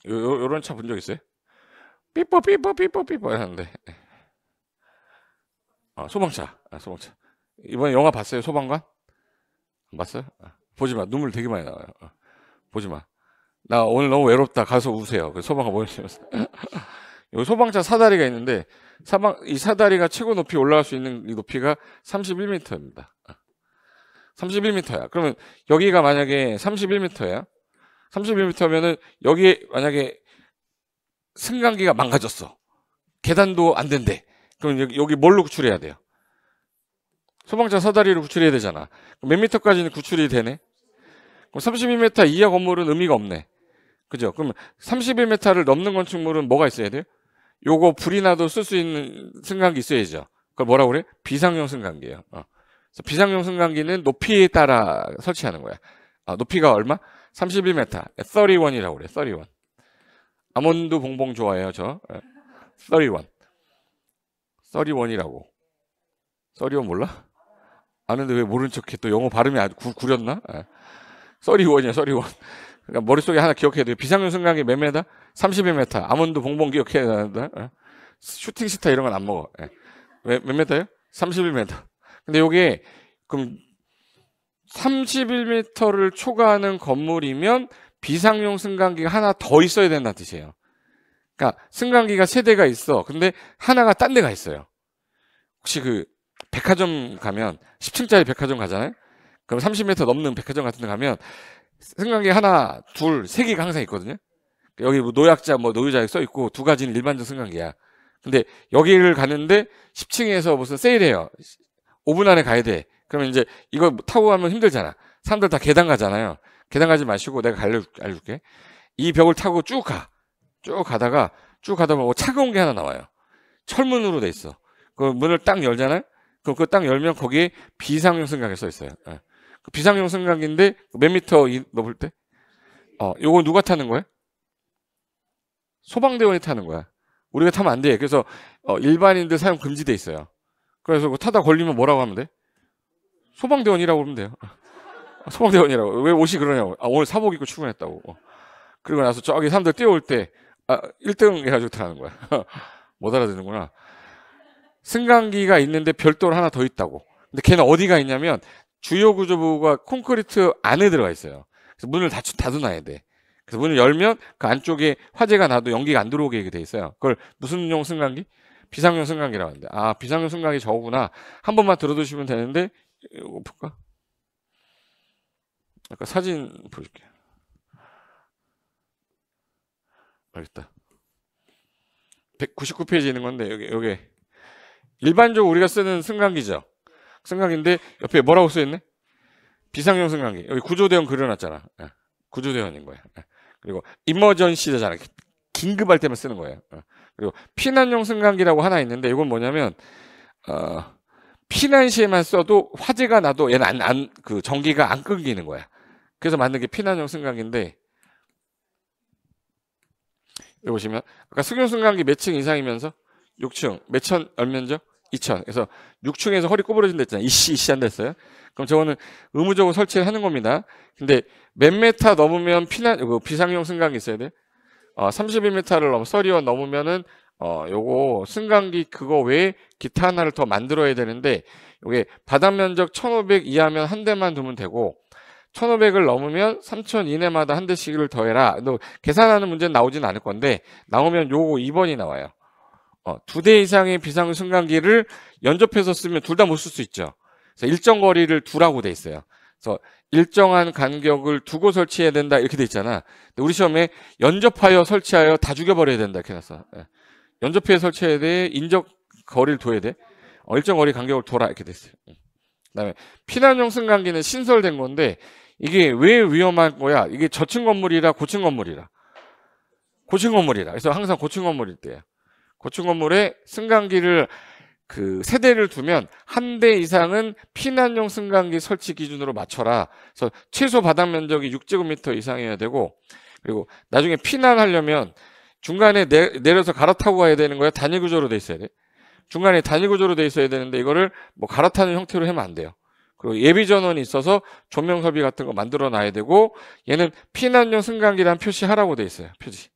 요런 차 본 적 있어요? 삐뽀 삐뽀 삐뽀 삐뽀 하는데 소방차. 이번에 영화 봤어요? 소방관? 안 봤어요? 보지 마. 눈물 되게 많이 나와요. 보지 마. 나 오늘 너무 외롭다. 가서 우세요. 그 소방관 보시면서. 여기 소방차 사다리가 있는데 이 사다리가 최고 높이 올라갈 수 있는 이 높이가 31m입니다. 31m야. 그러면 여기가 만약에 31m야. 31m면은 여기에 만약에 승강기가 망가졌어. 계단도 안 된대. 그럼 여기 뭘로 구출해야 돼요? 소방차 사다리로 구출해야 되잖아. 몇 미터까지는 구출이 되네? 그럼 32m 이하 건물은 의미가 없네. 그죠? 그럼 31m를 넘는 건축물은 뭐가 있어야 돼요? 요거 불이 나도 쓸 수 있는 승강기 있어야죠. 그걸 뭐라고 그래? 비상용 승강기예요. 그래서 비상용 승강기는 높이에 따라 설치하는 거야. 높이가 얼마? 31m. 31이라고 그래. 31. 아몬드 봉봉 좋아해요, 저. 31. 31이라고. 31 몰라? 아는데 왜 모른 척해? 또 영어 발음이 아주 구렸나? 31이야, 31. 그러니까 머릿속에 하나 기억해야 돼요. 비상용 승강기 몇 메다? 31m. 아몬드 봉봉 기억해야 된다. 슈팅 스타 이런 건 안 먹어. 몇 메다요? 31m. 근데 요게 그럼 31m를 초과하는 건물이면 비상용 승강기가 하나 더 있어야 된다는 뜻이에요. 그러니까 승강기가 세 대가 있어. 근데 하나가 딴 데가 있어요. 혹시 그 백화점 가면 10층짜리 백화점 가잖아요. 그럼 30m 넘는 백화점 같은 데 가면 승강기 하나, 둘, 세 개가 항상 있거든요. 여기 뭐 노약자, 뭐 노유자 써 있고 두 가지는 일반적 승강기야. 근데 여기를 가는데 10층에서 무슨 세일해요. 5분 안에 가야 돼. 그러면 이제 이거 타고 가면 힘들잖아. 사람들 다 계단 가잖아요. 계단 가지 마시고 내가 알려줄게. 이 벽을 타고 쭉 가. 쭉 가다가 보면 차가운 게 하나 나와요. 철문으로 돼 있어. 그 문을 딱 열잖아요. 그럼 그거 딱 열면 거기에 비상용 승강기 써 있어요. 그 비상용 승강기인데 몇 미터 넘을 때? 요거 누가 타는 거야? 소방대원이 타는 거야. 우리가 타면 안 돼. 그래서 일반인들 사용 금지돼 있어요. 그래서 그거 타다 걸리면 뭐라고 하면 돼? 소방대원이라고 그러면 돼요. 소방대원이라고. 왜 옷이 그러냐고. 오늘 사복 입고 출근했다고. 그리고 나서 저기 사람들 뛰어올 때 1등 해가지고 타는 거야. 못 알아듣는구나. 승강기가 있는데 별도로 하나 더 있다고. 근데 걔는 어디가 있냐면 주요 구조부가 콘크리트 안에 들어가 있어요. 그래서 문을 닫아놔야 돼. 그래서 문을 열면 그 안쪽에 화재가 나도 연기가 안 들어오게 돼 있어요. 그걸 무슨 용 승강기? 비상용 승강기라고 하는데. 비상용 승강기 저거구나. 한 번만 들어두시면 되는데 이거 볼까? 아까 사진 보여줄게. 알겠다. 199페이지 있는 건데 여기 일반적으로 우리가 쓰는 승강기죠. 승강기인데 옆에 뭐라고 써있네? 비상용 승강기. 여기 구조대원 그려놨잖아. 구조대원인 거야. 그리고 이머전시잖아. 긴급할 때만 쓰는 거예요. 그리고 피난용 승강기라고 하나 있는데 이건 뭐냐면 피난 시에만 써도 화재가 나도 얘는 그 전기가 안 끊기는 거야. 그래서 만든 게 피난용 승강기인데 여기 보시면 아까 승용승강기 몇 층 이상이면서 6층 몇 천 연면적 2천. 그래서 6층에서 허리 구부러진다 했잖아요. 이씨 한다 했어요. 그럼 저거는 의무적으로 설치를 하는 겁니다. 근데 몇 메타 넘으면 비상용 승강기 있어야 돼. 31m를 넘어 31 넘으면은 요거 승강기 그거 외에 기타 하나를 더 만들어야 되는데 요게 바닥 면적 1500 이하면 한 대만 두면 되고 1500을 넘으면 3000 이내마다 한 대씩을 더해라. 너 계산하는 문제는 나오진 않을 건데 나오면 요거 2번이 나와요. 2대 이상의 비상 승강기를 연접해서 쓰면 둘 다 못 쓸 수 있죠. 그래서 일정 거리를 두라고 돼 있어요. 그래서 일정한 간격을 두고 설치해야 된다 이렇게 돼 있잖아. 근데 우리 시험에 연접하여 설치하여 다 죽여버려야 된다 이렇게 해놨어. 연접해 설치해야 돼. 인적 거리를 둬야 돼. 일정 거리 간격을 둬라 이렇게 돼 있어요. 그다음에 피난용 승강기는 신설된 건데 이게 왜 위험한 거야? 이게 저층 건물이라 고층 건물이라. 고층 건물이라. 그래서 항상 고층 건물일 때야. 고층 건물에 승강기를 그 세대를 두면 한 대 이상은 피난용 승강기 설치 기준으로 맞춰라. 그래서 최소 바닥 면적이 6제곱미터 이상이어야 되고 그리고 나중에 피난하려면 중간에 내려서 갈아타고 가야 되는 거야. 단위 구조로 돼 있어야 돼. 중간에 단위 구조로 돼 있어야 되는데 이거를 뭐 갈아타는 형태로 하면 안 돼요. 그리고 예비 전원이 있어서 조명 설비 같은 거 만들어 놔야 되고 얘는 피난용 승강기란 표시하라고 돼 있어요. 표시.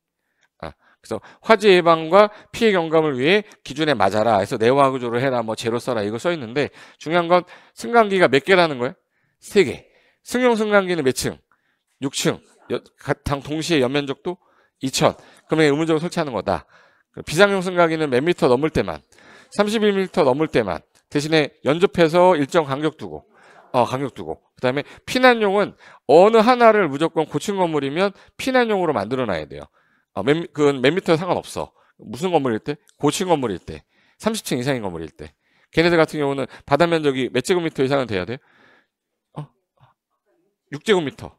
그래서 화재 예방과 피해 경감을 위해 기준에 맞아라. 해서 내화 구조로 해라. 뭐 제로 써라. 이거 써 있는데 중요한 건 승강기가 몇 개라는 거예요? 3개. 승용 승강기는 몇 층? 6층. 동시에 연면적도 2000. 그러면 의무적으로 설치하는 거다. 비상용 승강기는 몇 미터 넘을 때만 31m 넘을 때만 대신에 연접해서 일정 간격 두고 그 다음에 피난용은 어느 하나를 무조건 고층 건물이면 피난용으로 만들어 놔야 돼요. 그건 몇 미터에 상관없어. 무슨 건물일 때? 고층 건물일 때. 30층 이상인 건물일 때. 걔네들 같은 경우는 바닥 면적이 몇 제곱미터 이상은 돼야 돼? 6제곱미터.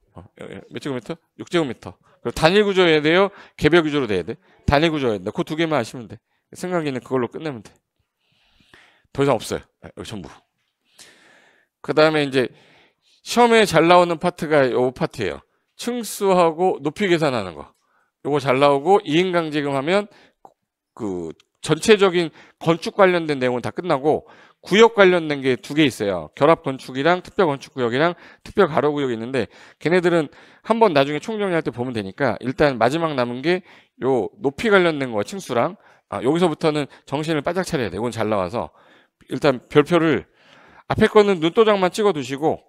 몇 제곱미터? 6제곱미터. 그리고 단일 구조여야 돼요? 개별 구조로 돼야 돼? 단일 구조여야 돼. 그 두 개만 아시면 돼. 승강기는 그걸로 끝내면 돼. 더 이상 없어요. 여기 전부. 그 다음에 이제 시험에 잘 나오는 파트가 요 파트예요. 층수하고 높이 계산하는 거. 요거 잘 나오고 이인강제금 하면 그 전체적인 건축 관련된 내용은 다 끝나고 구역 관련된 게 2개 있어요. 결합 건축이랑 특별 건축 구역이랑 특별 가로 구역이 있는데 걔네들은 한번 나중에 총정리할 때 보면 되니까 일단 마지막 남은 게 요 높이 관련된 거 층수랑 여기서부터는 정신을 바짝 차려야 돼. 이건 잘 나와서 일단 별표를 앞에 거는 눈도장만 찍어 두시고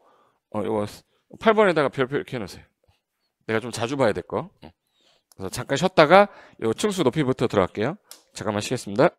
요거 8번에다가 별표 이렇게 해 놓으세요. 내가 좀 자주 봐야 될 거. 그래서 잠깐 쉬었다가 요 층수 높이부터 들어갈게요. 잠깐만 쉬겠습니다.